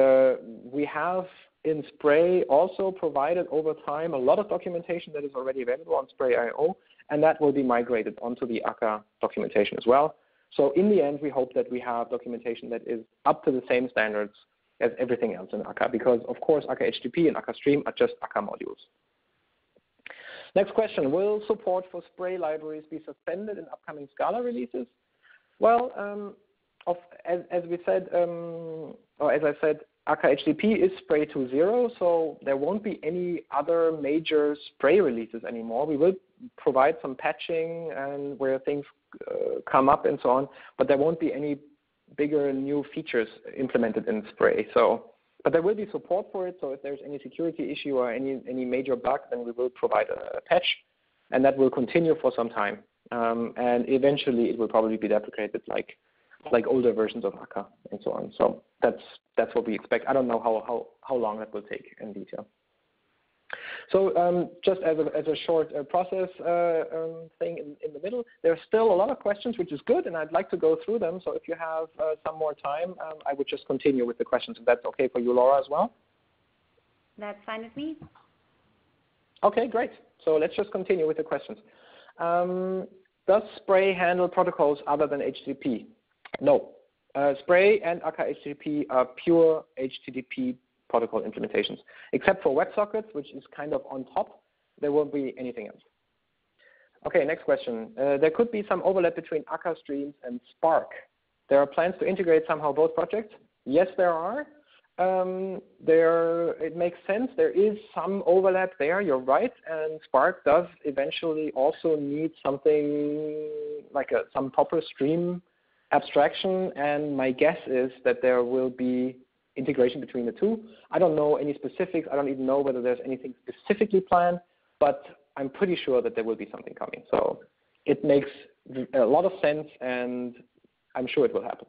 we have in Spray also provided over time a lot of documentation that is already available on Spray.io, and that will be migrated onto the Akka documentation as well. So in the end, we hope that we have documentation that is up to the same standards as everything else in Akka, because of course Akka HTTP and Akka Stream are just Akka modules. Next question, will support for Spray libraries be suspended in upcoming Scala releases? Well, as I said, Akka HTTP is Spray 2.0, so there won't be any other major Spray releases anymore. We will provide some patching and where things come up and so on, but there won't be any bigger new features implemented in Spray. So, but there will be support for it. So if there's any security issue or any major bug, then we will provide a patch, and that will continue for some time. And eventually, it will probably be deprecated like older versions of Akka and so on. So that's what we expect. I don't know how long that will take in detail. So just as a short process thing in the middle, there's still a lot of questions, which is good, and I'd like to go through them. So if you have some more time, I would just continue with the questions, if that's okay for you, Laura, as well. That's fine with me. Okay, great. So let's just continue with the questions. Does Spray handle protocols other than HTTP? No. Spray and Akka HTTP are pure HTTP protocol implementations. Except for WebSockets, which is kind of on top, there won't be anything else. Okay, next question. There could be some overlap between Akka Streams and Spark. There are plans to integrate somehow both projects? Yes, there are. It makes sense. There is some overlap there, you're right, and Spark does eventually also need something like some proper stream abstraction, and my guess is that there will be integration between the two. I don't know any specifics. I don't even know whether there's anything specifically planned, but I'm pretty sure that there will be something coming. So it makes a lot of sense, and I'm sure it will happen.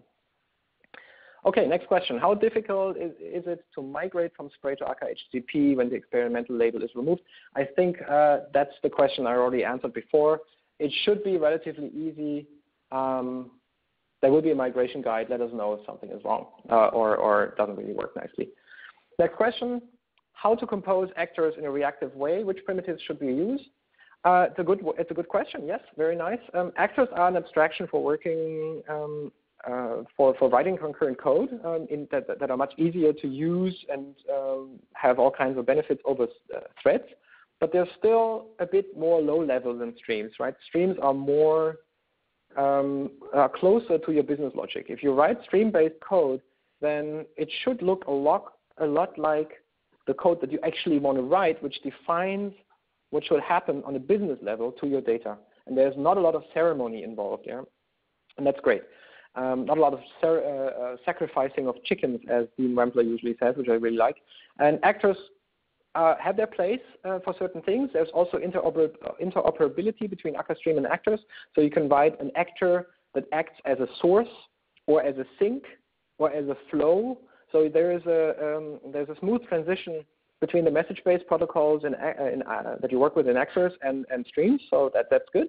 Okay, next question. How difficult is it to migrate from Spray to Akka HTTP when the experimental label is removed? I think that's the question I already answered before. It should be relatively easy. There will be a migration guide. Let us know if something is wrong or doesn't really work nicely. Next question. How to compose actors in a reactive way? Which primitives should we use? It's a good question. Yes, very nice. Actors are an abstraction for working for writing concurrent code that are much easier to use and have all kinds of benefits over threads. But they're still a bit more low level than streams, right? Streams are more closer to your business logic. If you write stream-based code, then it should look a lot like the code that you actually want to write, which defines what should happen on a business level to your data. And there's not a lot of ceremony involved there, and that's great. Not a lot of sacrificing of chickens, as Dean Wempler usually says, which I really like. And actors have their place for certain things. There's also interoperability between Akka Stream and actors. So you can write an actor that acts as a source or as a sink or as a flow. So there's a smooth transition between the message-based protocols that you work with in actors and streams. So that's good.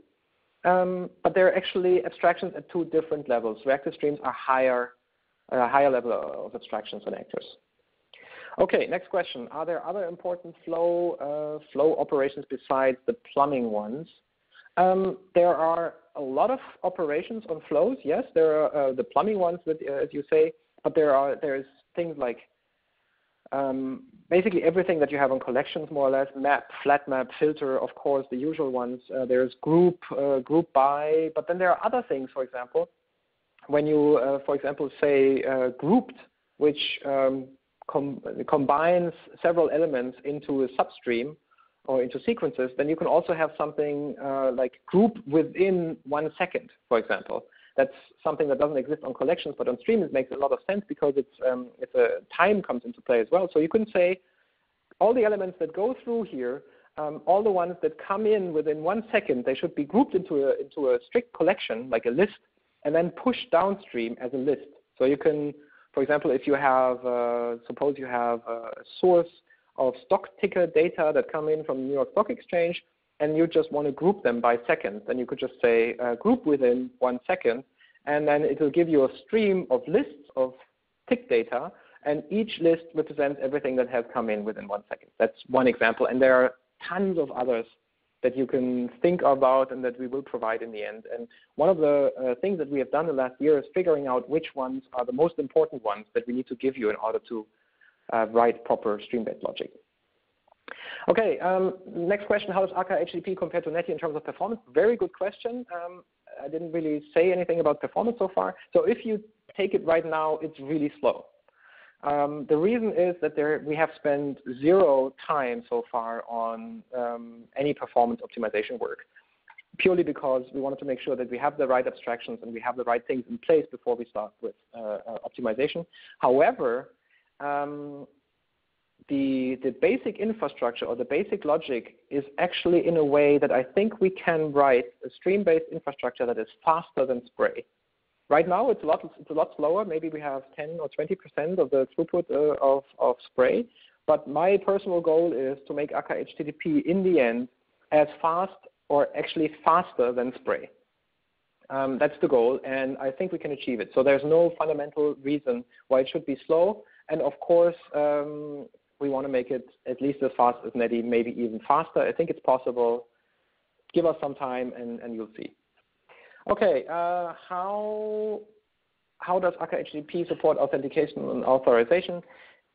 But they're actually abstractions at two different levels. Reactive streams are a higher level of abstractions than actors. Okay, next question. Are there other important flow operations besides the plumbing ones? There are a lot of operations on flows. Yes, there are the plumbing ones, as you say, but there's things like basically everything that you have on collections, more or less, map, flat map, filter, of course, the usual ones. There's group by, but then there are other things, for example, when you, for example, say grouped, which combines several elements into a substream or into sequences, then you can also have something like group within 1 second, for example. That's something that doesn't exist on collections, but on streams it makes a lot of sense because it's a time comes into play as well. So you can say all the elements that go through here, all the ones that come in within 1 second, they should be grouped into a strict collection, like a list, and then pushed downstream as a list. So you can, for example, if you have, suppose you have a source of stock ticker data that come in from the New York Stock Exchange, and you just want to group them by seconds, then you could just say group within 1 second, and then it will give you a stream of lists of tick data, and each list represents everything that has come in within 1 second. That's one example, and there are tons of others that you can think about and that we will provide in the end. And one of the things that we have done in the last year is figuring out which ones are the most important ones that we need to give you in order to write proper stream-based logic. Okay, next question, how does Akka HTTP compare to Netty in terms of performance? Very good question. I didn't really say anything about performance so far. So if you take it right now, it's really slow. The reason is that we have spent 0 time so far on any performance optimization work, purely because we wanted to make sure that we have the right abstractions and we have the right things in place before we start with optimization. However, the basic infrastructure or the basic logic is actually in a way that I think we can write a stream-based infrastructure that is faster than Spray. Right now, it's a lot slower. Maybe we have 10 or 20% of the throughput of Spray. But my personal goal is to make Akka HTTP in the end as fast or actually faster than Spray. That's the goal, and I think we can achieve it. So there's no fundamental reason why it should be slow. And of course, we want to make it at least as fast as Netty, maybe even faster. I think it's possible. Give us some time, and you'll see. Okay, how does Akka HTTP support authentication and authorization?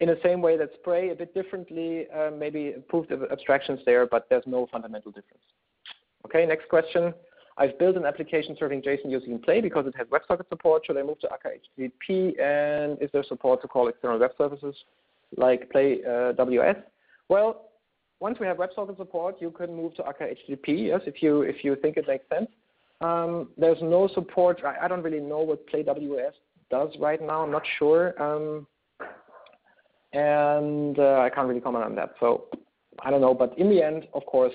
In the same way that Spray, a bit differently, maybe improved abstractions there, but there's no fundamental difference. Okay, next question. I've built an application serving JSON using Play because it has WebSocket support. Should I move to Akka HTTP? And is there support to call external web services like Play WS? Well, once we have WebSocket support, you can move to Akka HTTP, yes, if you think it makes sense. There's no support. I don't really know what Play WS does right now. I'm not sure. And I can't really comment on that. So I don't know. But in the end, of course,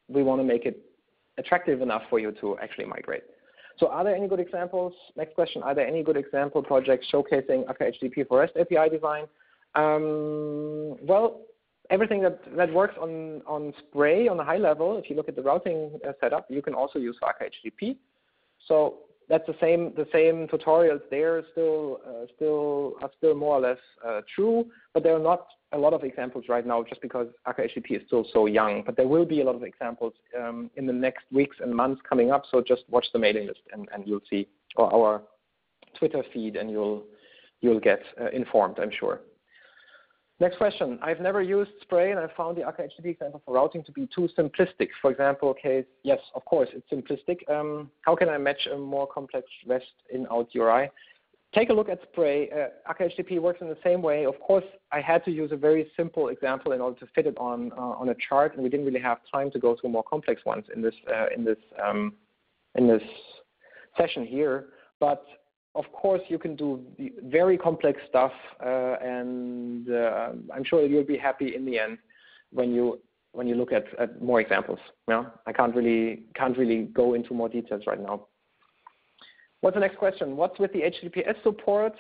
we want to make it attractive enough for you to actually migrate. So are there any good examples? Next question, are there any good example projects showcasing Akka HTTP for REST API design? Well, everything that works on Spray on a high level, if you look at the routing setup, you can also use Akka HTTP. So that's the same tutorials there are still more or less true, but there are not a lot of examples right now just because Akka HTTP is still so young. But there will be a lot of examples in the next weeks and months coming up. So just watch the mailing list and you'll see, or our Twitter feed, and you'll get informed, I'm sure. Next question. I've never used Spray and I found the Akka HTTP example for routing to be too simplistic. For example, case, yes, of course, it's simplistic. How can I match a more complex REST in-out URI? Take a look at Spray. Akka HTTP works in the same way. Of course, I had to use a very simple example in order to fit it on a chart, and we didn't really have time to go through more complex ones in this session here. But of course, you can do very complex stuff, and I'm sure you'll be happy in the end when you look at more examples. Yeah, I can't really go into more details right now. What's the next question? What's with the HTTPS support?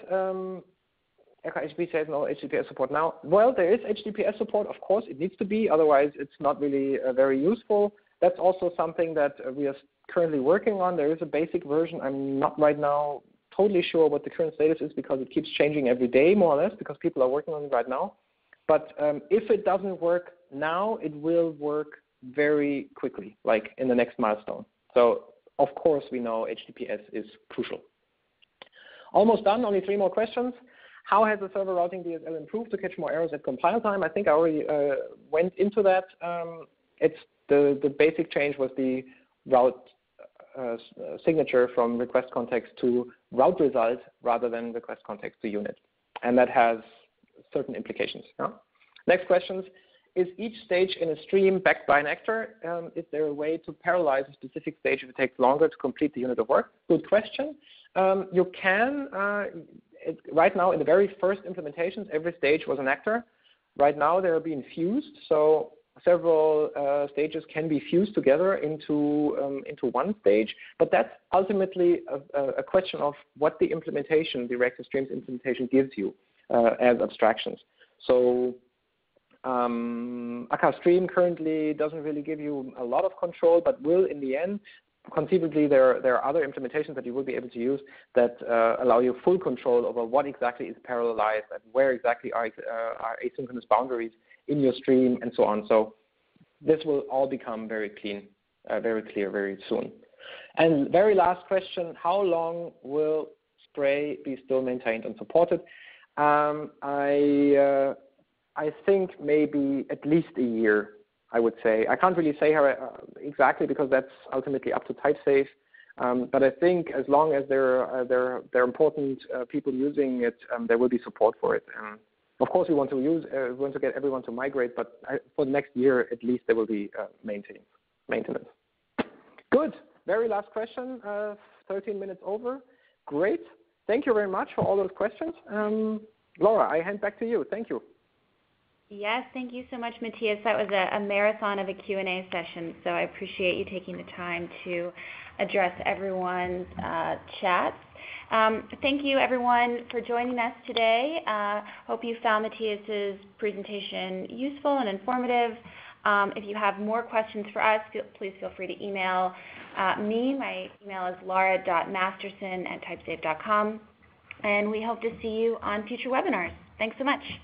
Akka HTTP says no HTTPS support now. Well, there is HTTPS support. Of course, it needs to be. Otherwise, it's not really very useful. That's also something that we are currently working on. There is a basic version. I'm not right now totally sure what the current status is because it keeps changing every day, more or less, because people are working on it right now. But if it doesn't work now, it will work very quickly, like in the next milestone. So, of course, we know HTTPS is crucial. Almost done, only 3 more questions. How has the server routing DSL improved to catch more errors at compile time? I think I already went into that. It's the basic change was the route signature from request context to route result rather than request context to unit. And that has certain implications. Yeah? Next questions. Is each stage in a stream backed by an actor? Is there a way to parallelize a specific stage if it takes longer to complete the unit of work? Good question. You can, right now in the very first implementations, every stage was an actor. Right now they're being fused, so several stages can be fused together into one stage, but that's ultimately a question of what the implementation, the reactive streams implementation gives you as abstractions. So Akka Stream currently doesn't really give you a lot of control, but will in the end. Conceivably, there are other implementations that you will be able to use that allow you full control over what exactly is parallelized and where exactly are asynchronous boundaries in your stream and so on. So this will all become very clean, very clear very soon. And very last question, how long will Spray be still maintained and supported? I think maybe at least a year, I would say. I can't really say how exactly because that's ultimately up to TypeSafe. But I think as long as there are important people using it, there will be support for it. Of course, we want to get everyone to migrate, but for the next year at least there will be maintenance. Good. Very last question. 13 minutes over. Great. Thank you very much for all those questions. Laura, I hand back to you. Thank you. Yes, thank you so much, Matthias. That was a marathon of a Q&A session, so I appreciate you taking the time to address everyone's chats. Thank you, everyone, for joining us today. Hope you found Matthias's presentation useful and informative. If you have more questions for us, please feel free to email me. My email is laura.masterson@typesafe.com, and we hope to see you on future webinars. Thanks so much.